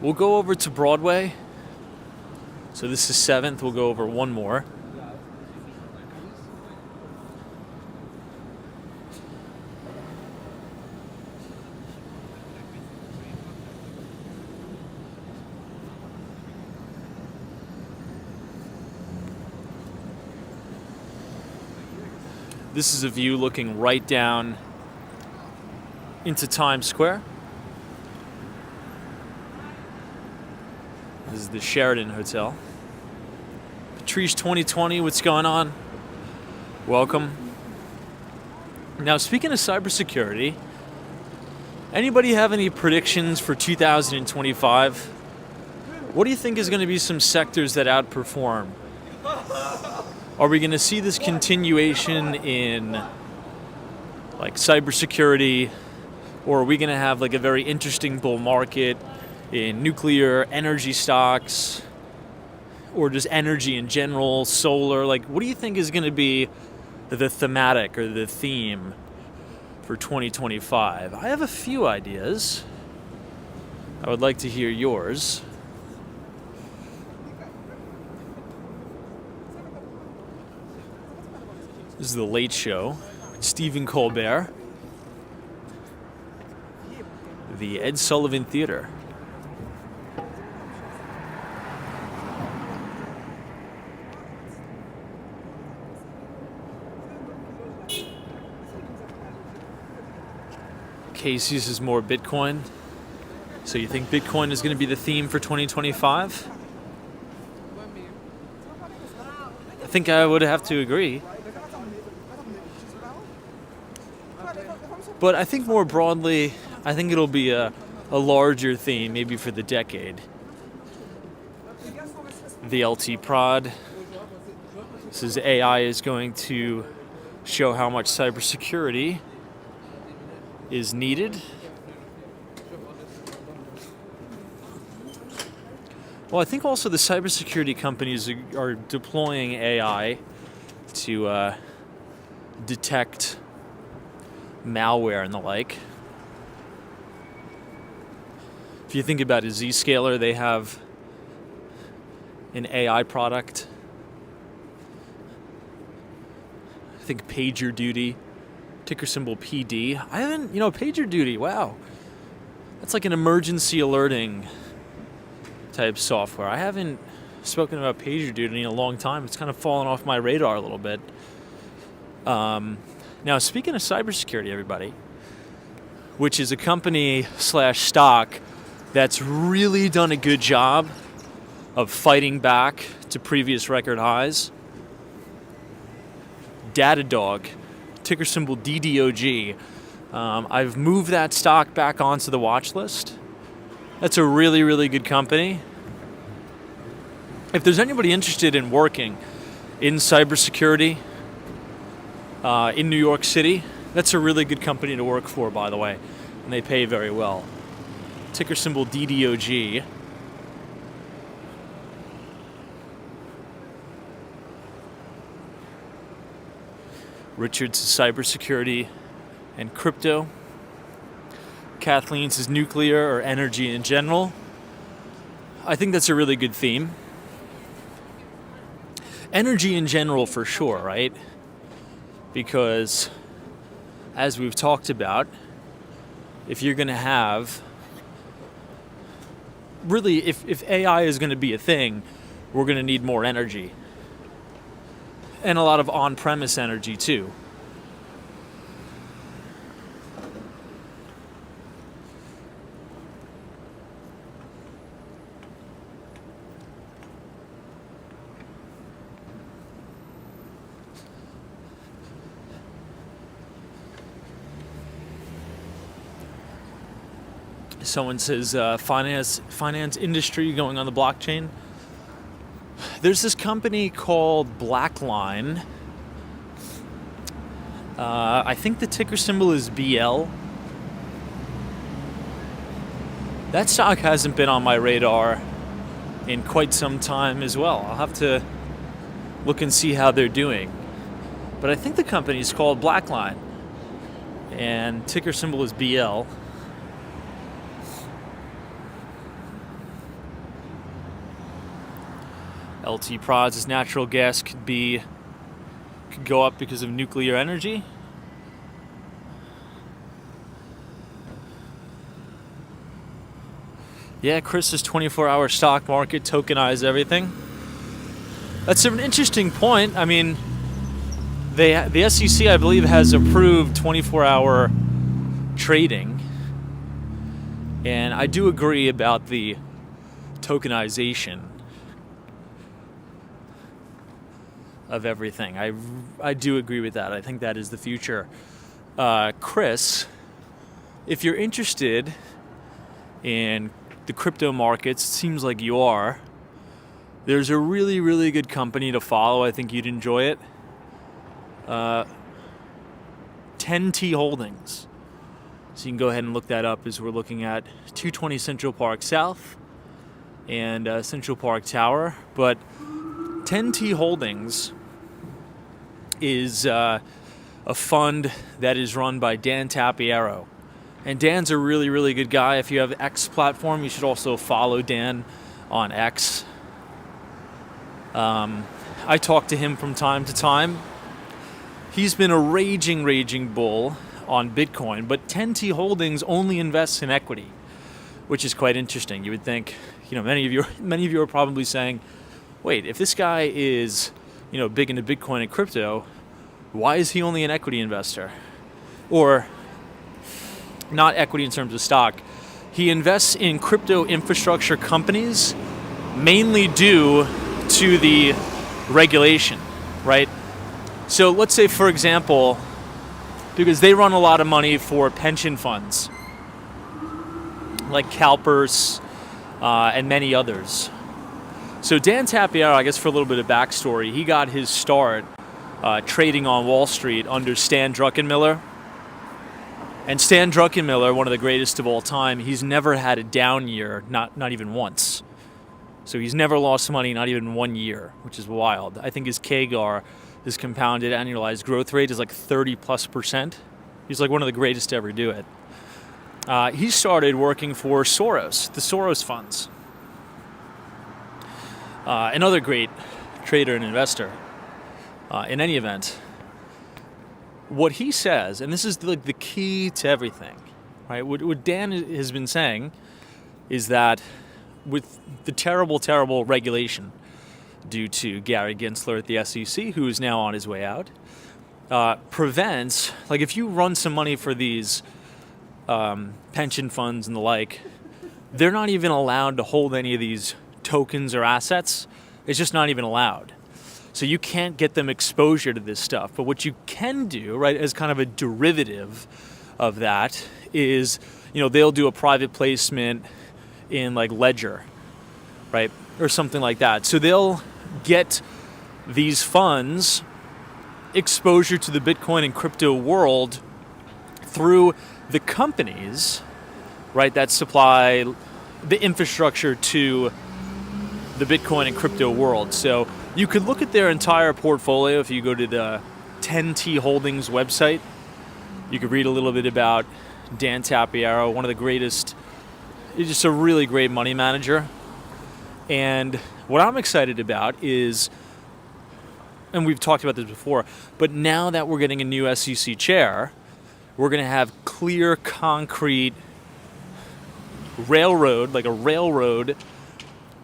A: We'll go over to Broadway. So this is 7th. We'll go over one more. This is a view looking right down into Times Square. This is the Sheraton Hotel. Patrice 2020, what's going on? Welcome. Now, speaking of cybersecurity, anybody have any predictions for 2025? What do you think is going to be some sectors that outperform? Are we going to see this continuation in like cybersecurity, or are we going to have like a very interesting bull market in nuclear energy stocks, or just energy in general, solar? Like, what do you think is going to be the thematic or the theme for 2025? I have a few ideas. I would like to hear yours. This is The Late Show. Stephen Colbert. The Ed Sullivan Theater. Case uses more Bitcoin. So you think Bitcoin is going to be the theme for 2025? I think I would have to agree. But I think more broadly, I think it'll be a larger theme, maybe for the decade. The LT Prod says AI is going to show how much cybersecurity is needed. Well, I think also the cybersecurity companies are deploying AI to detect malware and the like. If you think about a Zscaler, they have an AI product. I think PagerDuty, ticker symbol PD. I haven't, PagerDuty, wow. That's like an emergency alerting type software. I haven't spoken about PagerDuty in a long time. It's kind of fallen off my radar a little bit. Now, speaking of cybersecurity, everybody, which is a company / stock that's really done a good job of fighting back to previous record highs. Datadog, ticker symbol DDOG. I've moved that stock back onto the watch list. That's a really, really good company. If there's anybody interested in working in cybersecurity in New York City, that's a really good company to work for, by the way, and they pay very well. Ticker symbol DDOG. Richard's cybersecurity and crypto. Kathleen's is nuclear or energy in general. I think that's a really good theme. Energy in general for sure, right? Because as we've talked about, if you're going to have really, if AI is going to be a thing, we're going to need more energy. And a lot of on-premise energy too. Someone says finance industry going on the blockchain. There's this company called Blackline. I think the ticker symbol is BL. That stock hasn't been on my radar in quite some time as well. I'll have to look and see how they're doing. But I think the company is called Blackline, and ticker symbol is BL. LT Prods is natural gas could go up because of nuclear energy. Yeah, Chris's 24-hour stock market, tokenize everything. That's an interesting point. I mean, the SEC, I believe, has approved 24-hour trading. And I do agree about the tokenization of everything. I do agree with that. I think that is the future. Chris, if you're interested in the crypto markets, it seems like you are, there's a really, really good company to follow. I think you'd enjoy it. 10T Holdings. So you can go ahead and look that up as we're looking at 220 Central Park South and Central Park Tower. But 10T Holdings is a fund that is run by Dan Tapiero. And Dan's a really, really good guy. If you have X platform, you should also follow Dan on X. I talk to him from time to time. He's been a raging bull on Bitcoin, but 10T Holdings only invests in equity, which is quite interesting. You would think, many of you are probably saying, wait, if this guy is, big into Bitcoin and crypto, why is he only an equity investor? Or not equity in terms of stock. He invests in crypto infrastructure companies mainly due to the regulation, right? So let's say, for example, because they run a lot of money for pension funds like CalPERS and many others. So Dan Tapiero, I guess for a little bit of backstory, he got his start trading on Wall Street under Stan Druckenmiller. And Stan Druckenmiller, one of the greatest of all time, he's never had a down year, not even once. So he's never lost money, not even 1 year, which is wild. I think his CAGR, his compounded annualized growth rate, is like 30+%. He's like one of the greatest to ever do it. He started working for Soros, the Soros funds. Another great trader and investor. In any event, what he says, and this is like the key to everything, right? What Dan has been saying is that with the terrible, terrible regulation due to Gary Gensler at the SEC, who is now on his way out, prevents, like if you run some money for these pension funds and the like, they're not even allowed to hold any of these tokens or assets. It's just not even allowed. So you can't get them exposure to this stuff. But what you can do, right, as kind of a derivative of that is, they'll do a private placement in like Ledger, right, or something like that. So they'll get these funds exposure to the Bitcoin and crypto world through the companies, right, that supply the infrastructure to the Bitcoin and crypto world. So you could look at their entire portfolio if you go to the 10T Holdings website. You could read a little bit about Dan Tapiero, one of the greatest. He's just a really great money manager. And what I'm excited about is, and we've talked about this before, but now that we're getting a new SEC chair, we're going to have clear, concrete railroad, like a railroad,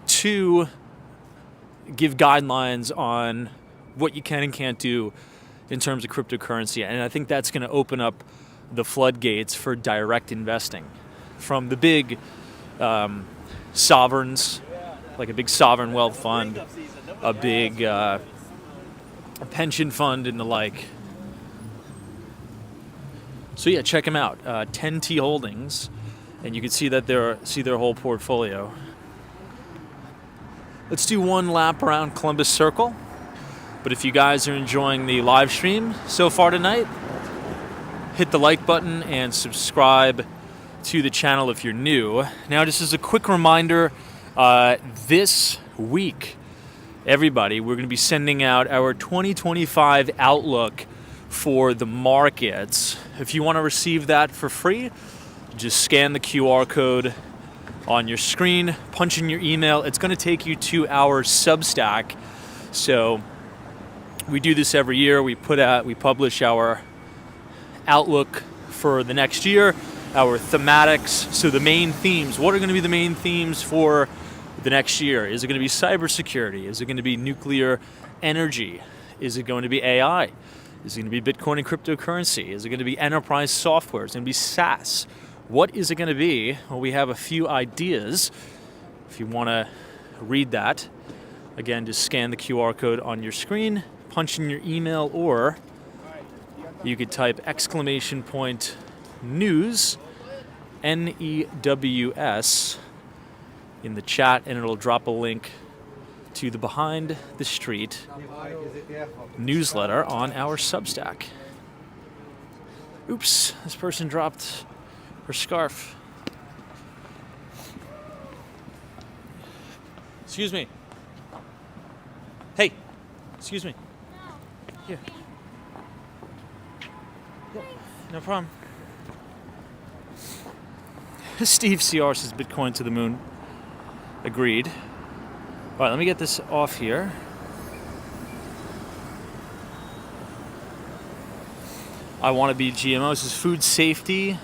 A: to give guidelines on what you can and can't do in terms of cryptocurrency. And I think that's going to open up the floodgates for direct investing from the big sovereigns, like a big sovereign wealth fund, a big a pension fund, and the like. So yeah, check them out, 10T Holdings, and you can see that see their whole portfolio. Let's do one lap around Columbus Circle. But if you guys are enjoying the live stream so far tonight, hit the like button and subscribe to the channel if you're new. Now, just as a quick reminder, this week, everybody, we're going to be sending out our 2025 outlook for the markets. If you want to receive that for free, just scan the QR code on your screen, punch in your email. It's going to take you to our Substack. So we do this every year. We publish our outlook for the next year, our thematics. So the main themes, what are going to be the main themes for the next year? Is it going to be cybersecurity? Is it going to be nuclear energy? Is it going to be AI? Is it going to be Bitcoin and cryptocurrency? Is it going to be enterprise software? Is it going to be SaaS? What is it going to be? Well, we have a few ideas. If you want to read that, again, just scan the QR code on your screen, punch in your email, or you could type !news, NEWS, in the chat, and it'll drop a link to the Behind the Street newsletter on our Substack. Oops, this person dropped her scarf. Excuse me. Hey, excuse me. Here. Yep, no problem. Steve CR says Bitcoin to the moon. Agreed. All right, let me get this off here. I want to be GMO. This is food safety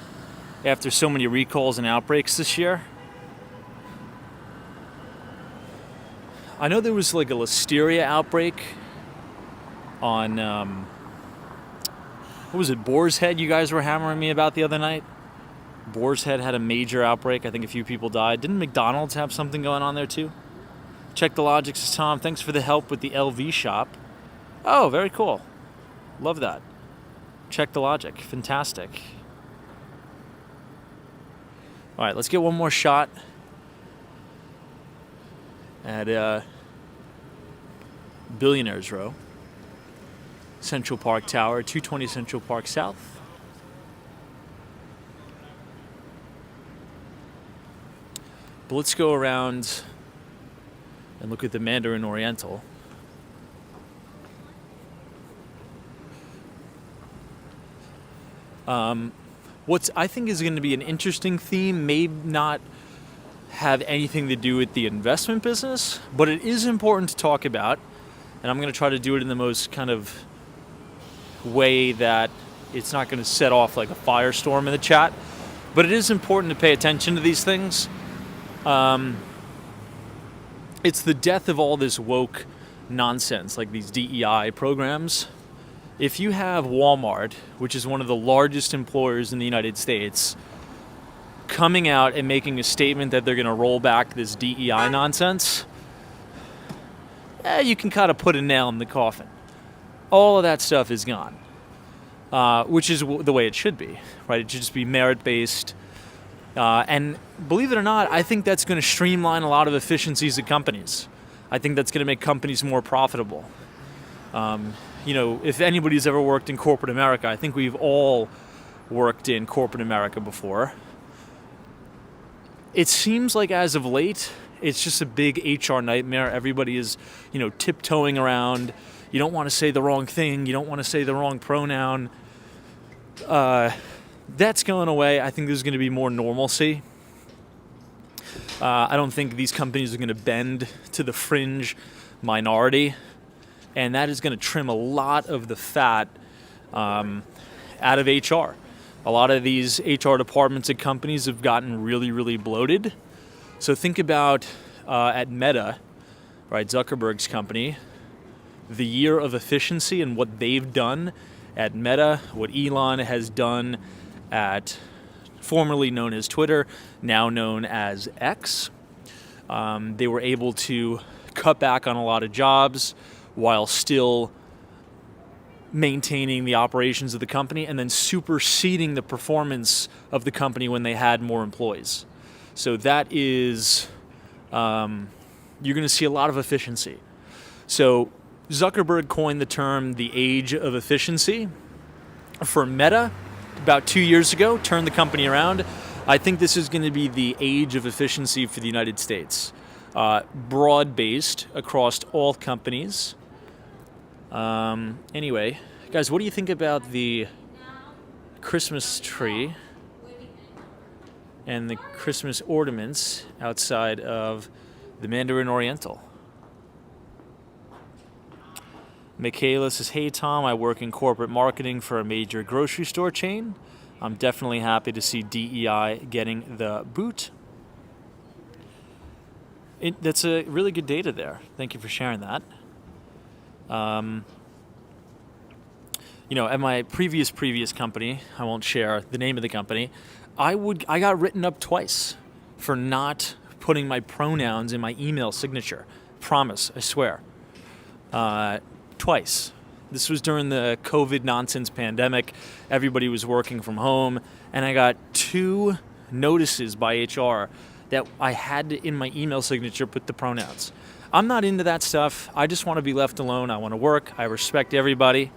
A: after so many recalls and outbreaks this year. I know there was like a listeria outbreak on, what was it, Boar's Head you guys were hammering me about the other night? Boar's Head had a major outbreak. I think a few people died. Didn't McDonald's have something going on there too? Check the Logic, says Tom. Thanks for the help with the LV shop. Oh, very cool. Love that. Check the Logic. Fantastic. All right, let's get one more shot at Billionaires Row, Central Park Tower, 220 Central Park South. But let's go around and look at the Mandarin Oriental. What I think is going to be an interesting theme may not have anything to do with the investment business, but it is important to talk about, and I'm going to try to do it in the most kind of way that it's not going to set off like a firestorm in the chat, but it is important to pay attention to these things. It's the death of all this woke nonsense, like these DEI programs. If you have Walmart, which is one of the largest employers in the United States, coming out and making a statement that they're going to roll back this DEI nonsense, you can kind of put a nail in the coffin. All of that stuff is gone, which is the way it should be, right? It should just be merit-based. And believe it or not, I think that's going to streamline a lot of efficiencies of companies. I think that's going to make companies more profitable. If anybody's ever worked in corporate America, I think we've all worked in corporate America before. It seems like as of late, it's just a big HR nightmare. Everybody is, tiptoeing around. You don't want to say the wrong thing. You don't want to say the wrong pronoun. That's going away. I think there's going to be more normalcy. I don't think these companies are going to bend to the fringe minority. And that is going to trim a lot of the fat out of HR. A lot of these HR departments at companies have gotten really, really bloated. So think about at Meta, right, Zuckerberg's company, the year of efficiency and what they've done at Meta, what Elon has done at formerly known as Twitter, now known as X. They were able to cut back on a lot of jobs while still maintaining the operations of the company and then superseding the performance of the company when they had more employees. So that is, you're going to see a lot of efficiency. So Zuckerberg coined the term the age of efficiency for Meta about 2 years ago, turned the company around. I think this is going to be the age of efficiency for the United States. Broad-based across all companies. Anyway, guys, what do you think about the Christmas tree and the Christmas ornaments outside of the Mandarin Oriental? Michaela says, hey Tom, I work in corporate marketing for a major grocery store chain. I'm definitely happy to see DEI getting the boot. That's a really good data there. Thank you for sharing that. At my previous company, I won't share the name of the company, I got written up twice for not putting my pronouns in my email signature. Promise, I swear. Twice. This was during the COVID nonsense pandemic. Everybody was working from home, and I got 2 notices by HR that I had to, in my email signature, put the pronouns. I'm not into that stuff. I just want to be left alone. I want to work. I respect everybody.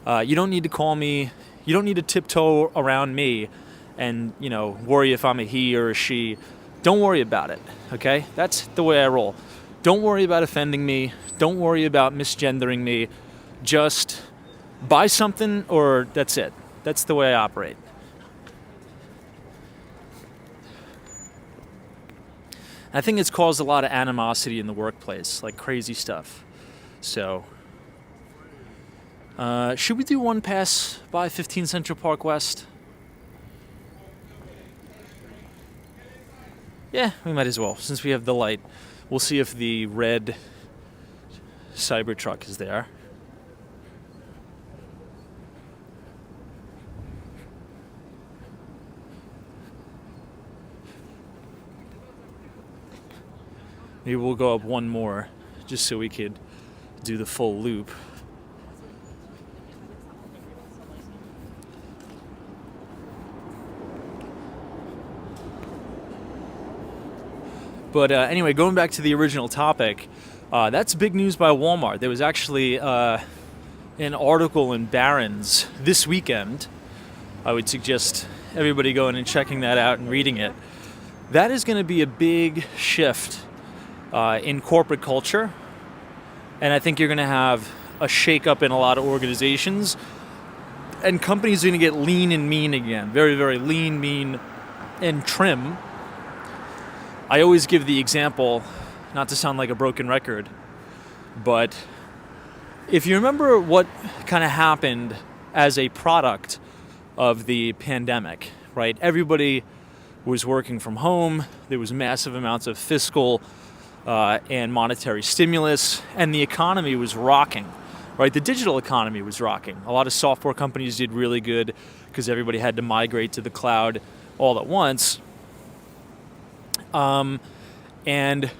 A: You don't need to call me. You don't need to tiptoe around me and, worry if I'm a he or a she. Don't worry about it, okay? That's the way I roll. Don't worry about offending me. Don't worry about misgendering me. Just buy something or that's it. That's the way I operate. I think it's caused a lot of animosity in the workplace, like crazy stuff. So, should we do one pass by 15 Central Park West? Yeah, we might as well, since we have the light. We'll see if the red Cybertruck is there. Maybe we'll go up one more, just so we could do the full loop. But anyway, going back to the original topic, that's big news by Walmart. There was actually an article in Barron's this weekend. I would suggest everybody going and checking that out and reading it. That is going to be a big shift in corporate culture. And I think you're going to have a shakeup in a lot of organizations. And companies are going to get lean and mean again. Very, very lean, mean, and trim. I always give the example, not to sound like a broken record, but if you remember what kind of happened as a product of the pandemic, right? Everybody was working from home. There was massive amounts of fiscal and monetary stimulus, and the economy was rocking, right? The digital economy was rocking. A lot of software companies did really good because everybody had to migrate to the cloud all at once. And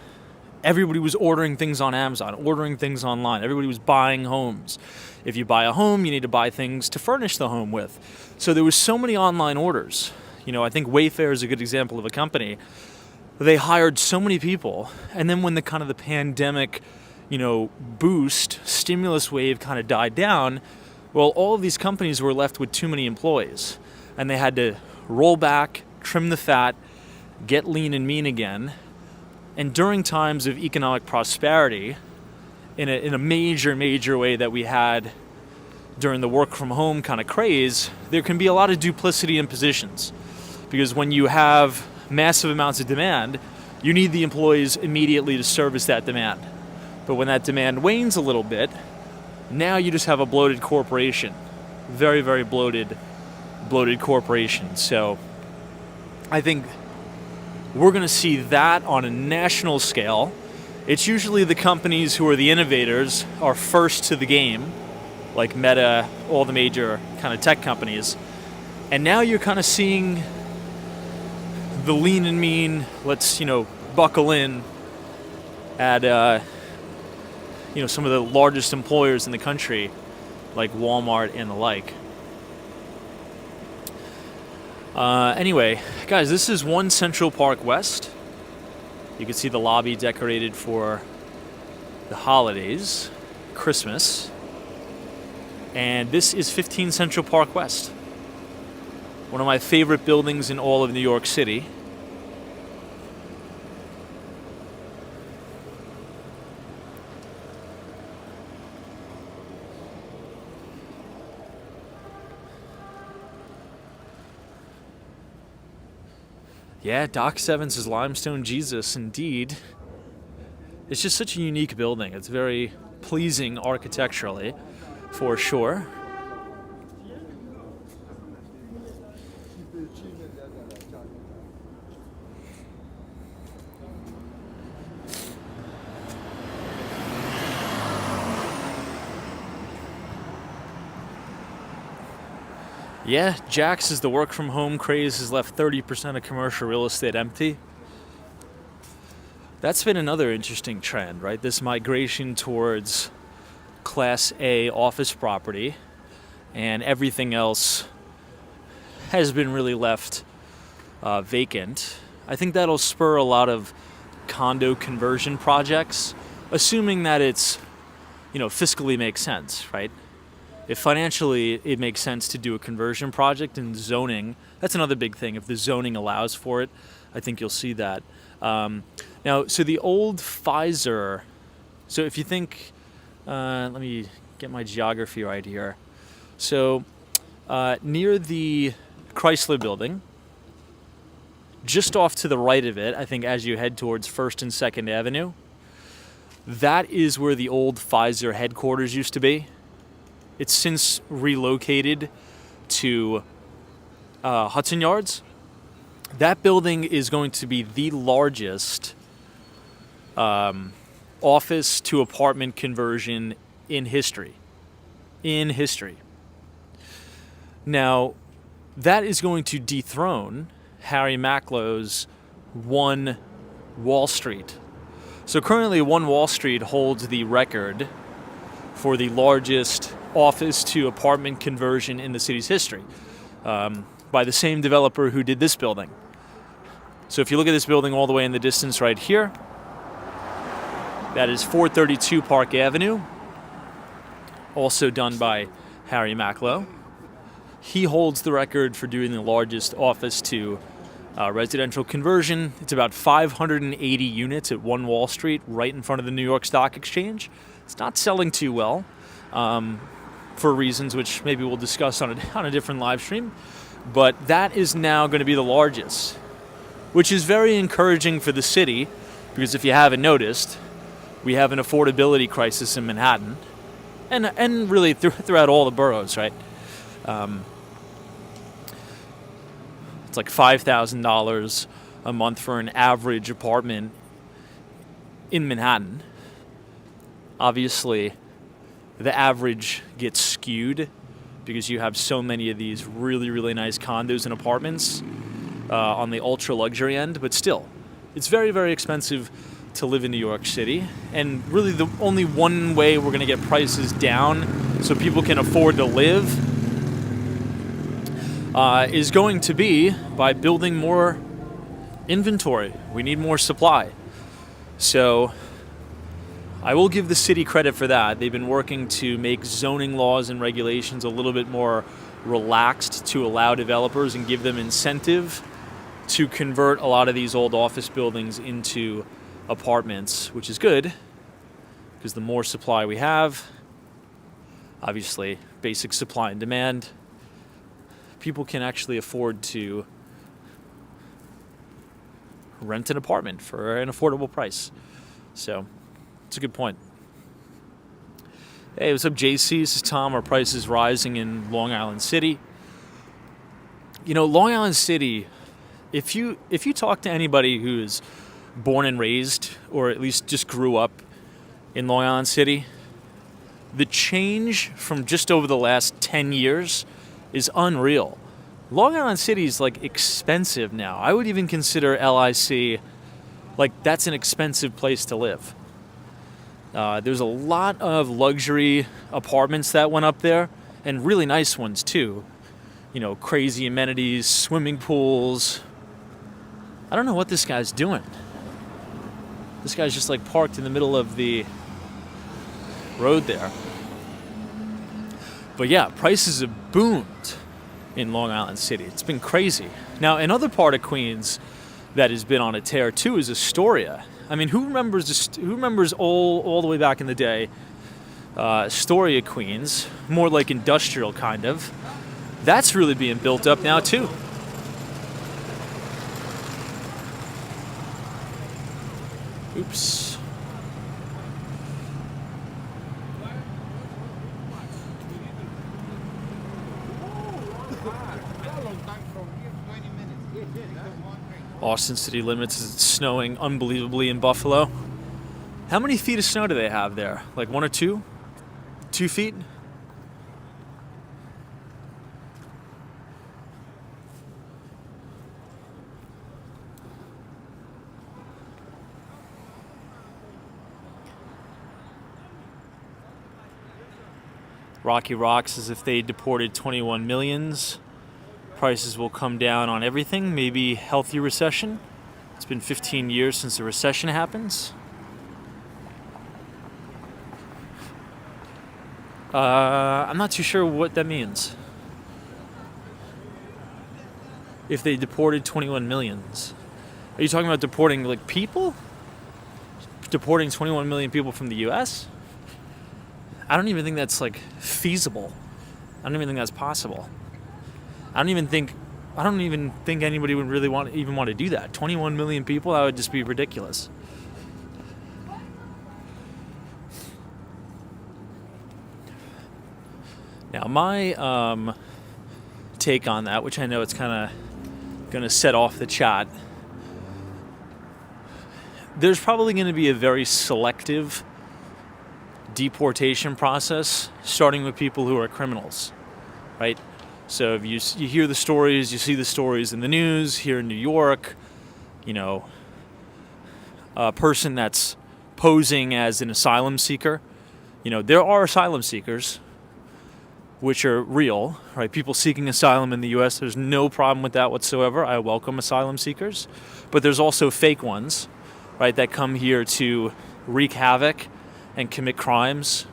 A: everybody was ordering things on Amazon, ordering things online. Everybody was buying homes. If you buy a home, you need to buy things to furnish the home with. So there was so many online orders. I think Wayfair is a good example of a company. They hired so many people, and then when the pandemic, boost, stimulus wave kind of died down, well, all of these companies were left with too many employees, and they had to roll back, trim the fat, get lean and mean again. And during times of economic prosperity, in a major way that we had during the work from home kind of craze, there can be a lot of duplicity in positions. Because when you have massive amounts of demand, you need the employees immediately to service that demand. But when that demand wanes a little bit, now you just have a bloated corporation. Very, very bloated corporation. So I think we're going to see that on a national scale. It's usually the companies who are the innovators are first to the game, like Meta, all the major kind of tech companies. And now you're kind of seeing the lean and mean, let's, buckle in at, some of the largest employers in the country, like Walmart and the like. Anyway, guys, this is 1 Central Park West. You can see the lobby decorated for the holidays, Christmas. And this is 15 Central Park West. One of my favorite buildings in all of New York City. Yeah, Doc Sevens' Limestone Jesus, indeed. It's just such a unique building. It's very pleasing architecturally, for sure. Yeah, Jax, as the work from home craze has left 30% of commercial real estate empty. That's been another interesting trend, right? This migration towards Class A office property, and everything else has been really left vacant. I think that'll spur a lot of condo conversion projects, assuming that it's, fiscally makes sense, right? If financially it makes sense to do a conversion project, and zoning, that's another big thing. If the zoning allows for it, I think you'll see that. Now, so the old Pfizer, so if you think, let me get my geography right here. So near the Chrysler building, just off to the right of it, I think as you head towards 1st and 2nd Avenue, that is where the old Pfizer headquarters used to be. It's since relocated to Hudson Yards. That building is going to be the largest office to apartment conversion in history. Now, that is going to dethrone Harry Maclow's One Wall Street. So currently, One Wall Street holds the record for the largest office to apartment conversion in the city's history, by the same developer who did this building. So if you look at this building all the way in the distance right here, that is 432 Park Avenue, also done by Harry Maclow. He holds the record for doing the largest office to residential conversion. It's about 580 units at One Wall Street, right in front of the New York Stock Exchange. It's not selling too well, for reasons which maybe we'll discuss on a different live stream. But that is now going to be the largest, which is very encouraging for the city, because if you haven't noticed, we have an affordability crisis in Manhattan, and really throughout all the boroughs, right? It's like $5,000 a month for an average apartment in Manhattan. Obviously, the average gets skewed because you have so many of these really, really nice condos and apartments on the ultra luxury end, but still, it's very, very expensive to live in New York City. And really the only one way we're going to get prices down so people can afford to live is going to be by building more inventory. We need more supply. So I will give the city credit for that. They've been working to make zoning laws and regulations a little bit more relaxed to allow developers and give them incentive to convert a lot of these old office buildings into apartments, which is good because the more supply we have, obviously basic supply and demand, people can actually afford to rent an apartment for an affordable price. So it's a good point. Hey, what's up, JC? This is Tom. Our price is rising in Long Island City. You know, Long Island City, if you talk to anybody who is born and raised, or at least just grew up in Long Island City, the change from just over the last 10 years is unreal. Long Island City is like expensive now. I would even consider LIC like that's an expensive place to live. There's a lot of luxury apartments that went up there, and really nice ones too. You know, crazy amenities, swimming pools. I don't know what this guy's doing. This guy's just like parked in the middle of the road there. But yeah, prices have boomed in Long Island City. It's been crazy. Now, another part of Queens that has been on a tear too is Astoria. I mean, who remembers all the way back in the day, Astoria, Queens, more like industrial kind of. That's really being built up now too. Oops. Austin city limits is snowing unbelievably in Buffalo. How many feet of snow do they have there? Like 1 or 2? 2 feet? Rocky Rocks as if they deported 21 millions. Prices will come down on everything, maybe healthy recession. It's been 15 years since a recession happens. I'm not too sure what that means. If they deported 21 millions. Are you talking about deporting like people? Deporting 21 million people from the US? I don't even think that's like feasible. I don't even think that's possible. I don't even think anybody would really want to do that. 21 million people, that would just be ridiculous. Now, my take on that, which I know it's kind of going to set off the chat, there's probably going to be a very selective deportation process, starting with people who are criminals, right? So if you hear the stories, you see the stories in the news here in New York, you know, a person that's posing as an asylum seeker. You know, there are asylum seekers, which are real, right? People seeking asylum in the U.S., there's no problem with that whatsoever. I welcome asylum seekers. But there's also fake ones, right, that come here to wreak havoc and commit crimes,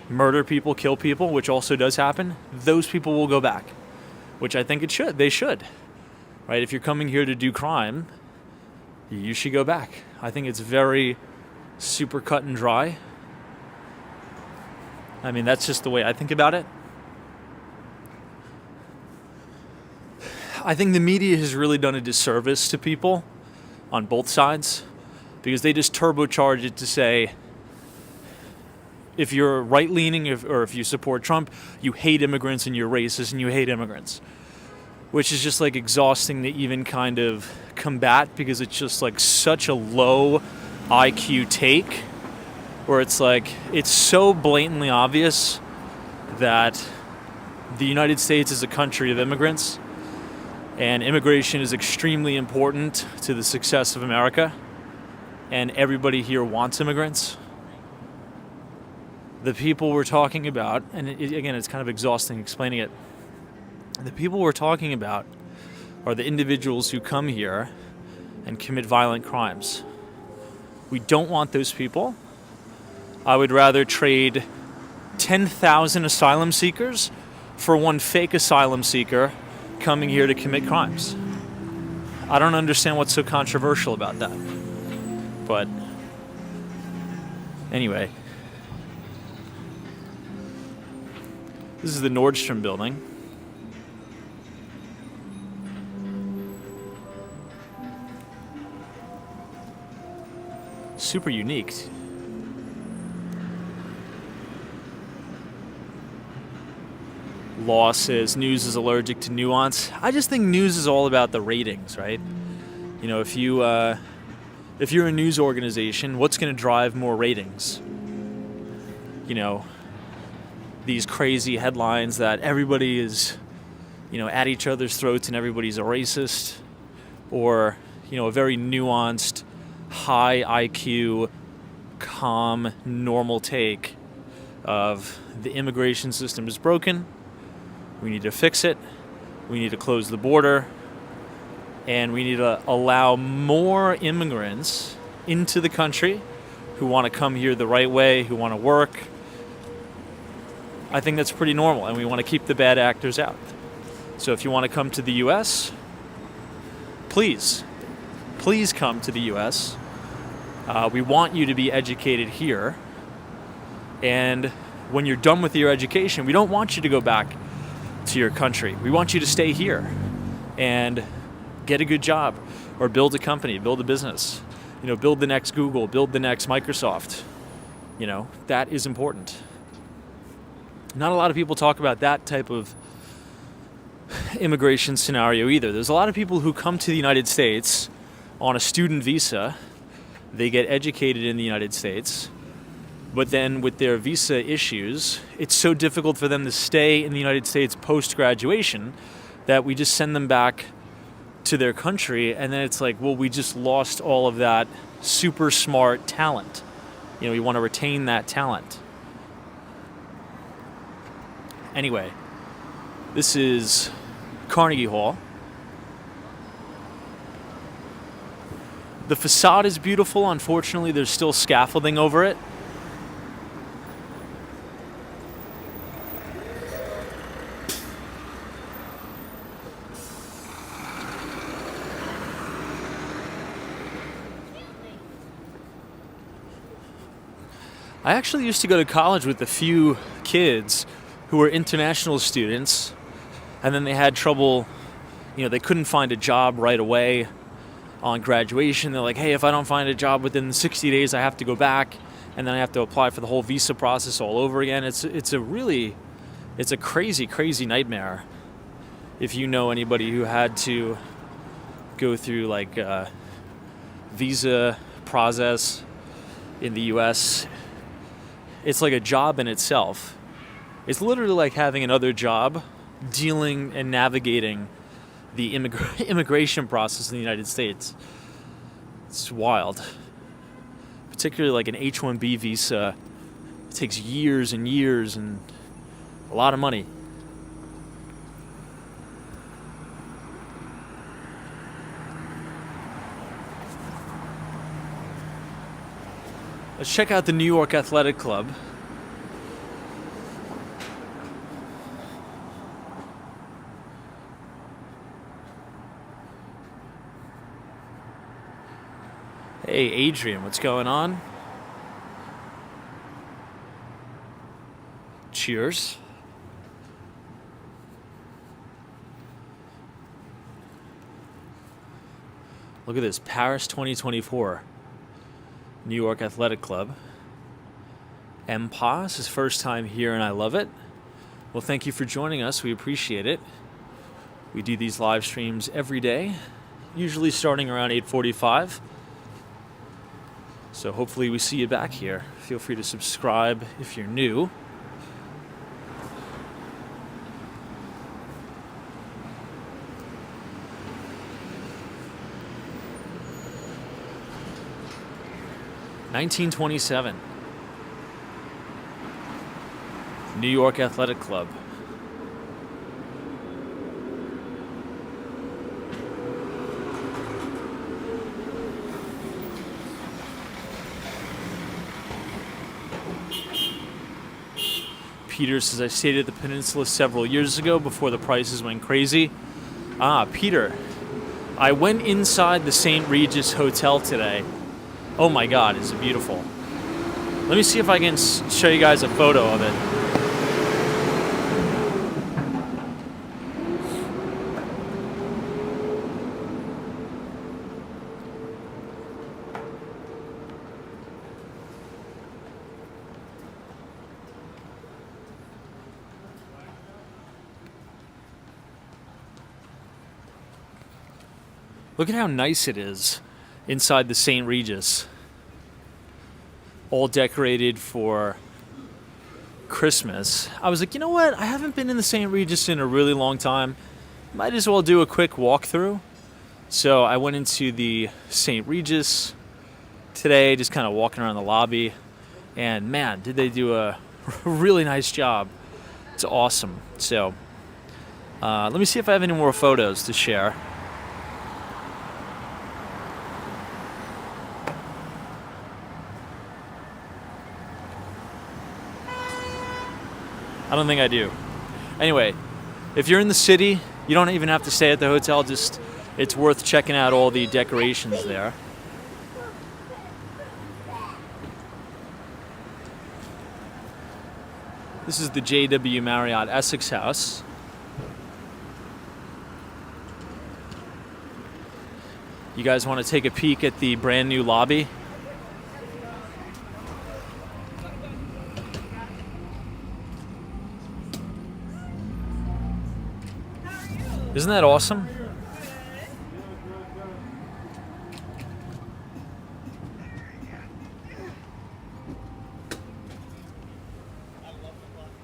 A: murder people, kill people, which also does happen. Those people will go back, which I think they should. right? If you're coming here to do crime, you should go back. I think it's very super cut and dry. I mean, that's just the way I think about it. I think the media has really done a disservice to people on both sides because they just turbocharge it to say, if you're right-leaning or if you support Trump, you hate immigrants and you're racist and you hate immigrants, which is just like exhausting to even kind of combat because it's just like such a low IQ take where it's like, it's so blatantly obvious that the United States is a country of immigrants and immigration is extremely important to the success of America, and everybody here wants immigrants. The people we're talking about, and again, it's kind of exhausting explaining it. The people we're talking about are the individuals who come here and commit violent crimes. We don't want those people. I would rather trade 10,000 asylum seekers for one fake asylum seeker coming here to commit crimes. I don't understand what's so controversial about that. But anyway, this is the Nordstrom building. Super unique. Law says news is allergic to nuance. I just think news is all about the ratings, right? You know, if you're a news organization, what's going to drive more ratings? You know, these crazy headlines that everybody is, at each other's throats and everybody's a racist, or, a very nuanced, high IQ, calm, normal take of the immigration system is broken. We need to fix it. We need to close the border. And we need to allow more immigrants into the country who want to come here the right way, who want to work. I think that's pretty normal, and we want to keep the bad actors out. So if you want to come to the U.S., please come to the U.S. We want you to be educated here. And when you're done with your education, we don't want you to go back to your country. We want you to stay here and get a good job or build a company, build a business, build the next Google, build the next Microsoft. That is important. Not a lot of people talk about that type of immigration scenario either. There's a lot of people who come to the United States on a student visa. They get educated in the United States, but then with their visa issues, it's so difficult for them to stay in the United States post-graduation that we just send them back to their country, and then it's like, well, we just lost all of that super smart talent. We want to retain that talent. Anyway, this is Carnegie Hall. The facade is beautiful. Unfortunately, there's still scaffolding over it. I actually used to go to college with a few kids who were international students, and then they had trouble, they couldn't find a job right away on graduation. They're like, hey, if I don't find a job within 60 days, I have to go back, and then I have to apply for the whole visa process all over again. It's a crazy, crazy nightmare. If you know anybody who had to go through like a visa process in the U.S., it's like a job in itself. It's literally like having another job dealing and navigating the immigration process in the United States. It's wild. Particularly like an H-1B visa. It takes years and years and a lot of money. Let's check out the New York Athletic Club. Hey, Adrian, what's going on? Cheers. Look at this, Paris 2024. New York Athletic Club. MPA, this is first time here and I love it. Well, thank you for joining us. We appreciate it. We do these live streams every day, usually starting around 8:45. So hopefully we see you back here. Feel free to subscribe if you're new. (1927) New York Athletic Club. Peter says, I stayed at the Peninsula several years ago before the prices went crazy. Peter, I went inside the St. Regis Hotel today. Oh my God, is it beautiful. Let me see if I can show you guys a photo of it. Look at how nice it is inside the St. Regis. All decorated for Christmas. I was like, you know what? I haven't been in the St. Regis in a really long time. Might as well do a quick walkthrough. So I went into the St. Regis today, just kind of walking around the lobby. And man, did they do a really nice job. It's awesome. So let me see if I have any more photos to share. I don't think I do. Anyway, if you're in the city, you don't even have to stay at the hotel. Just it's worth checking out all the decorations there. This is the JW Marriott Essex House. You guys want to take a peek at the brand new lobby? Isn't that awesome?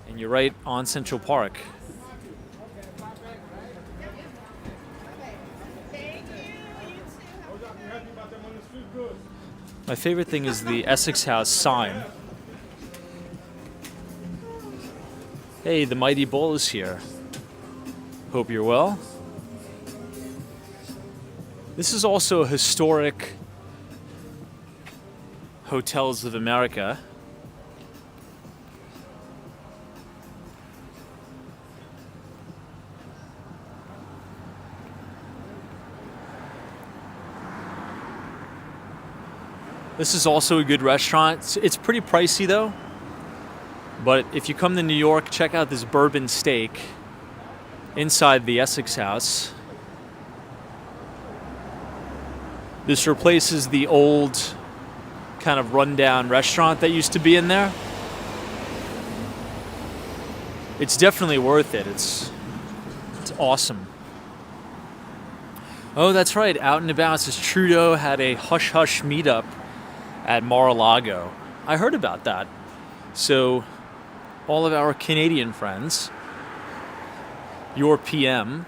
A: And you're right on Central Park. My favorite thing is the Essex House sign. Hey, the Mighty Bull is here. Hope you're well. This is also a historic Hotels of America. This is also a good restaurant. It's pretty pricey though. But if you come to New York, check out this bourbon steak inside the Essex House. This replaces the old kind of rundown restaurant that used to be in there. It's definitely worth it. It's awesome. Oh, that's right. Out and about, says Trudeau had a hush-hush meetup at Mar-a-Lago. I heard about that. So all of our Canadian friends, your PM,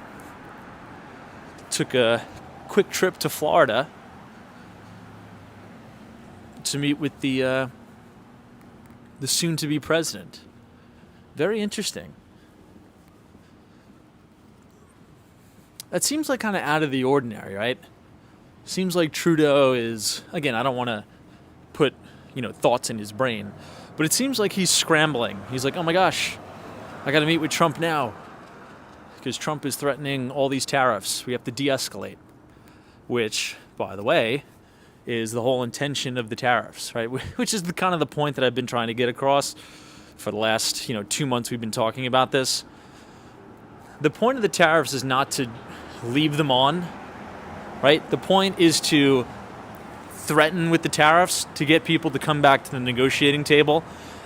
A: took a quick trip to Florida to meet with the soon-to-be president. Very interesting. That seems like kind of out of the ordinary, right? Seems like Trudeau is, again, I don't want to put, thoughts in his brain, but it seems like he's scrambling. He's like, oh my gosh, I got to meet with Trump now because Trump is threatening all these tariffs. We have to de-escalate, which, by the way, is the whole intention of the tariffs, right? Which is kind of the point that I've been trying to get across for the last 2 months we've been talking about this. The point of the tariffs is not to leave them on, right? The point is to threaten with the tariffs to get people to come back to the negotiating table.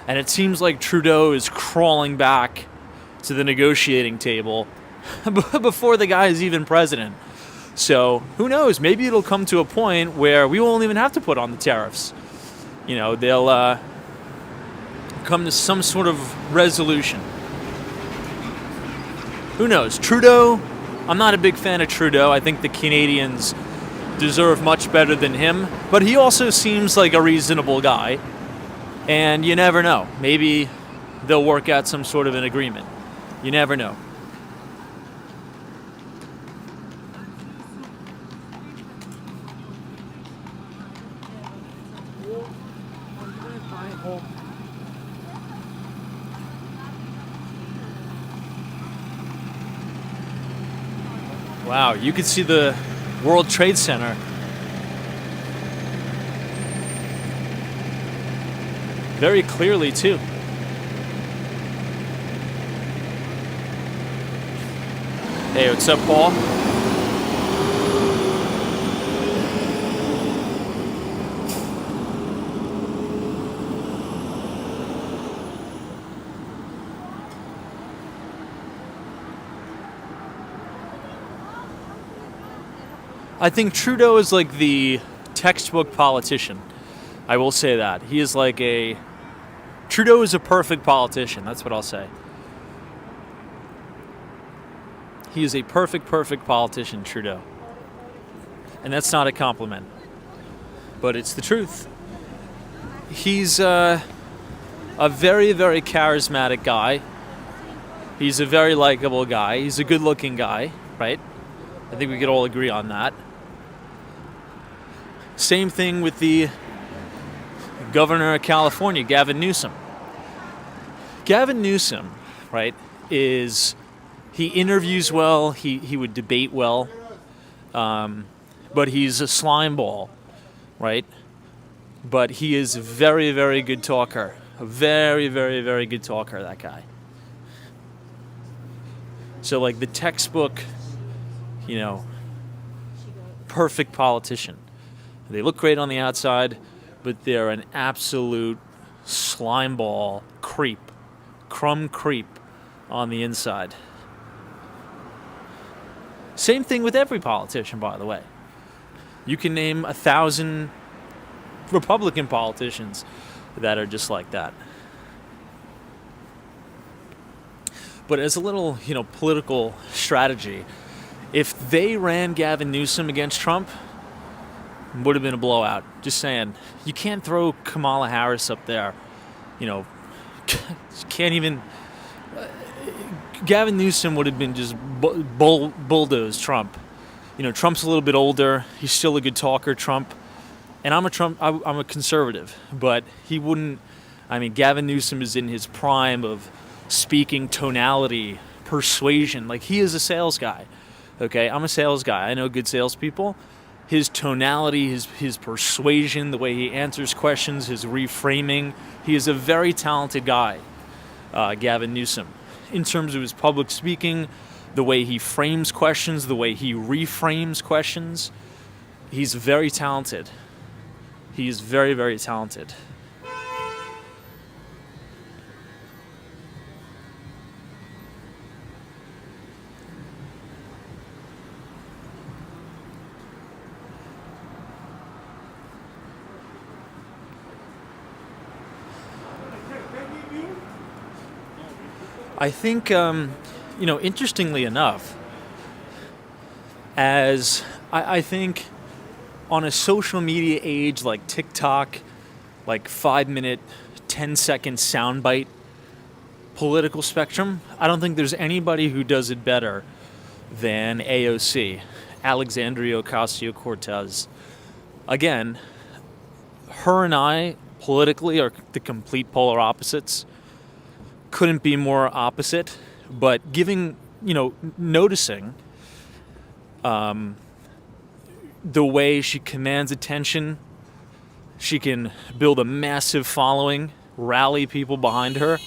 A: And it seems like Trudeau is crawling back to the negotiating table before the guy is even president. So who knows? Maybe it'll come to a point where we won't even have to put on the tariffs. They'll come to some sort of resolution. Who knows? Trudeau, I'm not a big fan of Trudeau. I think the Canadians deserve much better than him. But he also seems like a reasonable guy. And you never know. Maybe they'll work out some sort of an agreement. You never know. Wow, you can see the World Trade Center. Very clearly, too. Hey, what's up, Paul? I think Trudeau is like the textbook politician. I will say that. He is like Trudeau is a perfect politician. That's what I'll say. He is a perfect politician, Trudeau. And that's not a compliment. But it's the truth. He's a very, very charismatic guy. He's a very likable guy. He's a good-looking guy, right? I think we could all agree on that. Same thing with the governor of California, Gavin Newsom. Gavin Newsom, right, he interviews well, he would debate well, but he's a slime ball, right? But he is a very, very good talker. A very, very, very good talker, that guy. So like the textbook, perfect politician. They look great on the outside, but they're an absolute slimeball crumb creep on the inside. Same thing with every politician, by the way. You can name 1,000 Republican politicians that are just like that. But as a little, political strategy, if they ran Gavin Newsom against Trump, it would have been a blowout. Just saying. You can't throw Kamala Harris up there. Can't even... Gavin Newsom would have been just bulldoze Trump. Trump's a little bit older. He's still a good talker, Trump. And I'm a conservative. But he wouldn't... Gavin Newsom is in his prime of speaking tonality, persuasion. Like, he is a sales guy. Okay? I'm a sales guy. I know good salespeople. His tonality, his persuasion, the way he answers questions, his reframing. He is a very talented guy, Gavin Newsom. In terms of his public speaking, the way he frames questions, the way he reframes questions, he's very talented. He is very, very talented. I think, interestingly enough, as I think on a social media age like TikTok, like 5-minute, 10-second soundbite political spectrum, I don't think there's anybody who does it better than AOC, Alexandria Ocasio-Cortez. Again, her and I politically are the complete polar opposites. Couldn't be more opposite, but noticing the way she commands attention She can build a massive following, rally people behind her.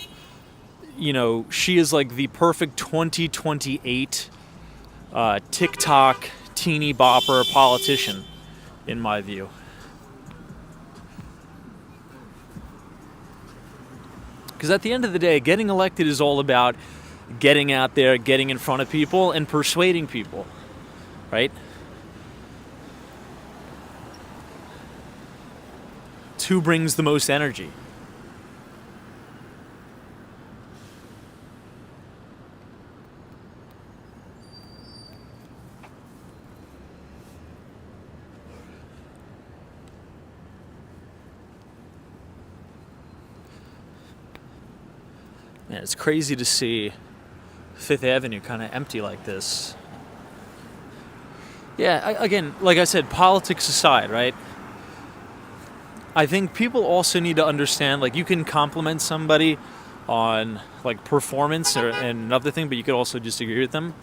A: She is like the perfect 2028 TikTok teeny bopper politician, in my view. Because at the end of the day, getting elected is all about getting out there, getting in front of people, and persuading people, right? It's who brings the most energy. Man, it's crazy to see Fifth Avenue kind of empty like this. Yeah, again, like I said, politics aside, right? I think people also need to understand, like, you can compliment somebody on, like, performance and another thing, but you could also disagree with them.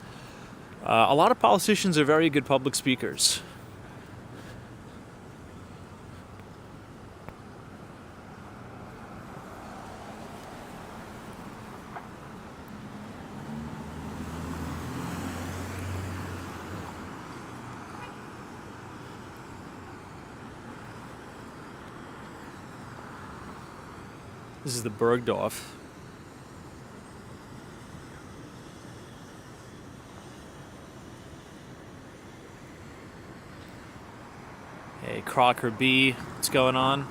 A: A lot of politicians are very good public speakers. This is the Bergdorf. Hey, Crocker B, what's going on?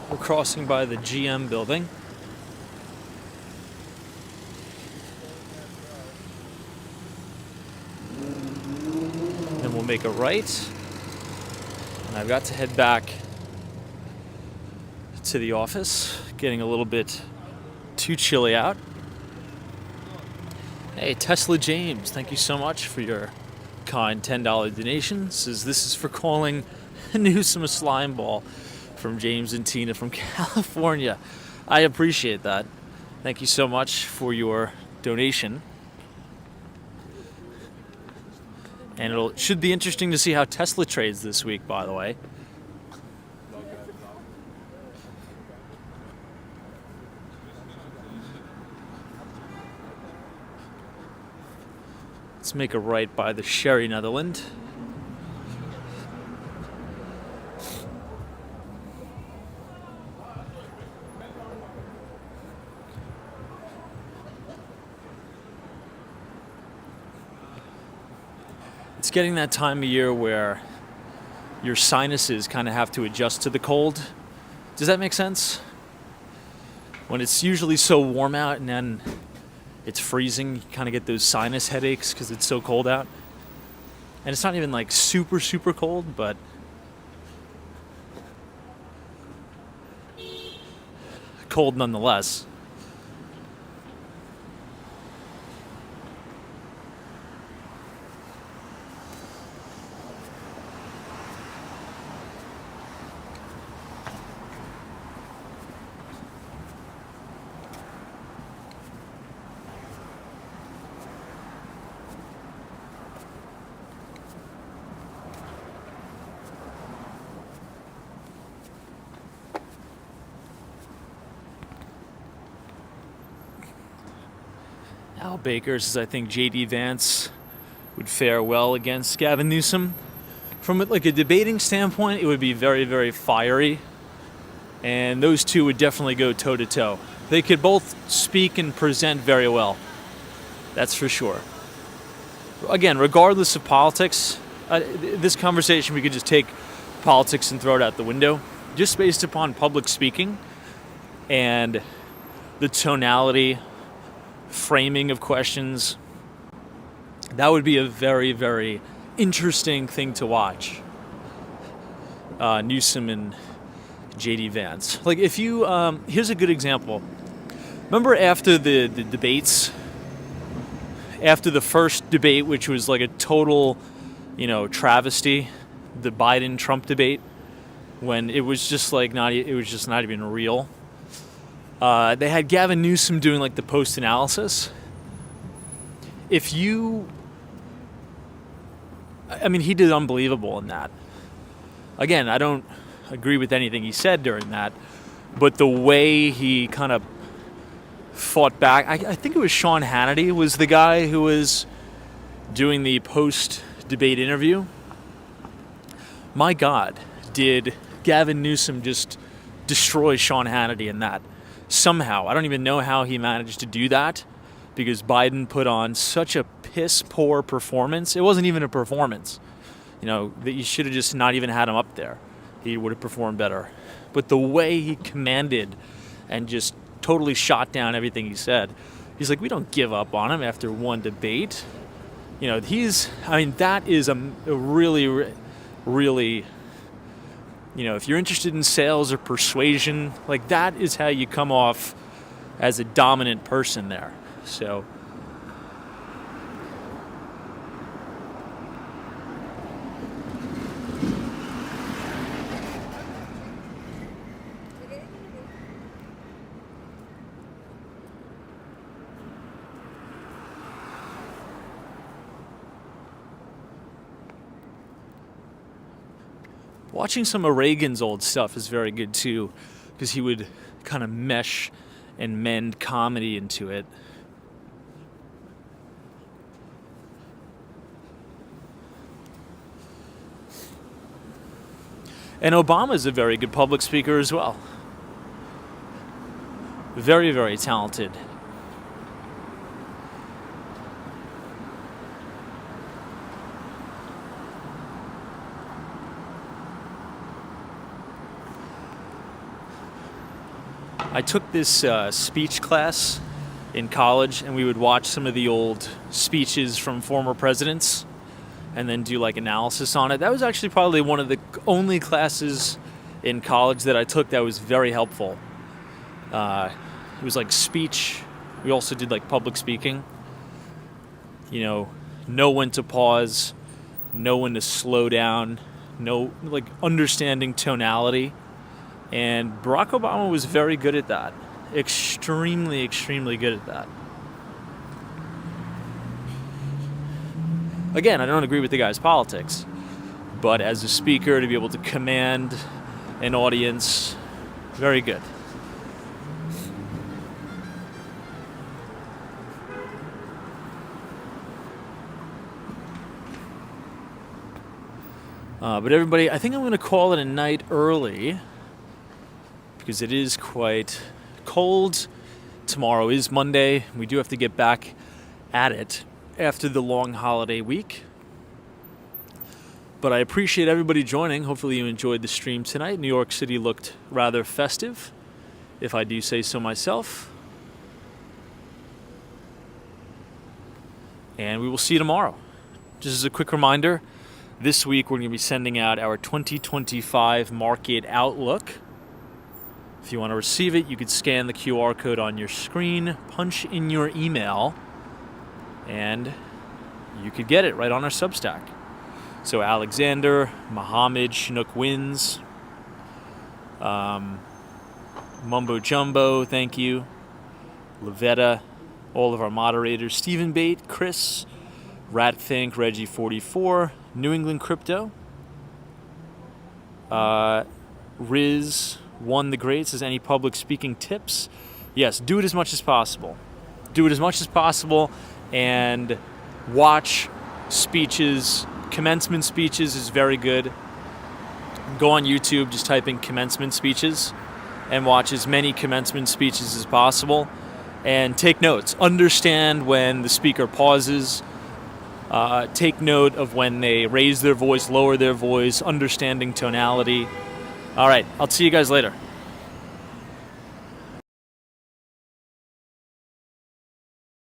A: We're crossing by the GM building. Make a right, and I've got to head back to the office. Getting a little bit too chilly out. Hey, Tesla James, thank you so much for your kind $10 donation. This is for calling Newsom a slime ball, from James and Tina from California. I appreciate that. Thank you so much for your donation. And it should be interesting to see how Tesla trades this week, by the way. Let's make a right by the Sherry Netherland. It's getting that time of year where your sinuses kind of have to adjust to the cold. Does that make sense? When it's usually so warm out and then it's freezing, you kind of get those sinus headaches because it's so cold out. And it's not even like super, super cold, but cold nonetheless. Al Baker says, I think J.D. Vance would fare well against Gavin Newsom. From like a debating standpoint, it would be very, very fiery. And those two would definitely go toe-to-toe. They could both speak and present very well. That's for sure. Again, regardless of politics, this conversation, we could just take politics and throw it out the window. Just based upon public speaking and the tonality, framing of questions, that would be a very, very interesting thing to watch. Newsom and J.D. Vance. Like, if you, here's a good example. Remember after the debates, after the first debate, which was like a total, travesty, the Biden-Trump debate, when it was just like it was just not even real. They had Gavin Newsom doing like the post analysis. He did unbelievable in that. Again, I don't agree with anything he said during that, but the way he kind of fought back, I think it was Sean Hannity was the guy who was doing the post-debate interview. My God, did Gavin Newsom just destroy Sean Hannity in that? Somehow. I don't even know how he managed to do that, because Biden put on such a piss-poor performance. It wasn't even a performance. That you should have just not even had him up there. He would have performed better. But the way he commanded and just totally shot down everything he said, he's like, we don't give up on him after one debate. That is a really, really, if you're interested in sales or persuasion, like that is how you come off as a dominant person there. So watching some of Reagan's old stuff is very good too, because he would kind of mesh and mend comedy into it. And Obama's a very good public speaker as well. Very, very talented. I took this speech class in college, and we would watch some of the old speeches from former presidents and then do like analysis on it. That was actually probably one of the only classes in college that I took that was very helpful. It was like speech. We also did like public speaking. Know when to pause, know when to slow down, like understanding tonality. And Barack Obama was very good at that. Extremely, extremely good at that. Again, I don't agree with the guy's politics, but as a speaker, to be able to command an audience, very good. But everybody, I think I'm going to call it a night early, because it is quite cold. Tomorrow is Monday. We do have to get back at it after the long holiday week. But I appreciate everybody joining. Hopefully you enjoyed the stream tonight. New York City looked rather festive, if I do say so myself. And we will see you tomorrow. Just as a quick reminder, this week we're going to be sending out our 2025 Market Outlook. If you want to receive it, you could scan the QR code on your screen, punch in your email, and you could get it right on our Substack. So Alexander, Mohammed, Chinook Wins, Mumbo Jumbo, thank you, Lavetta, all of our moderators, Stephen Bate, Chris, Ratthink, Reggie44, New England Crypto, Riz, One the Great says, any public speaking tips? Yes, do it as much as possible. Do it as much as possible, and watch speeches. Commencement speeches is very good. Go on YouTube, just type in commencement speeches and watch as many commencement speeches as possible. And take notes. Understand when the speaker pauses. Take note of when they raise their voice, lower their voice, understanding tonality. All right, I'll see you guys later.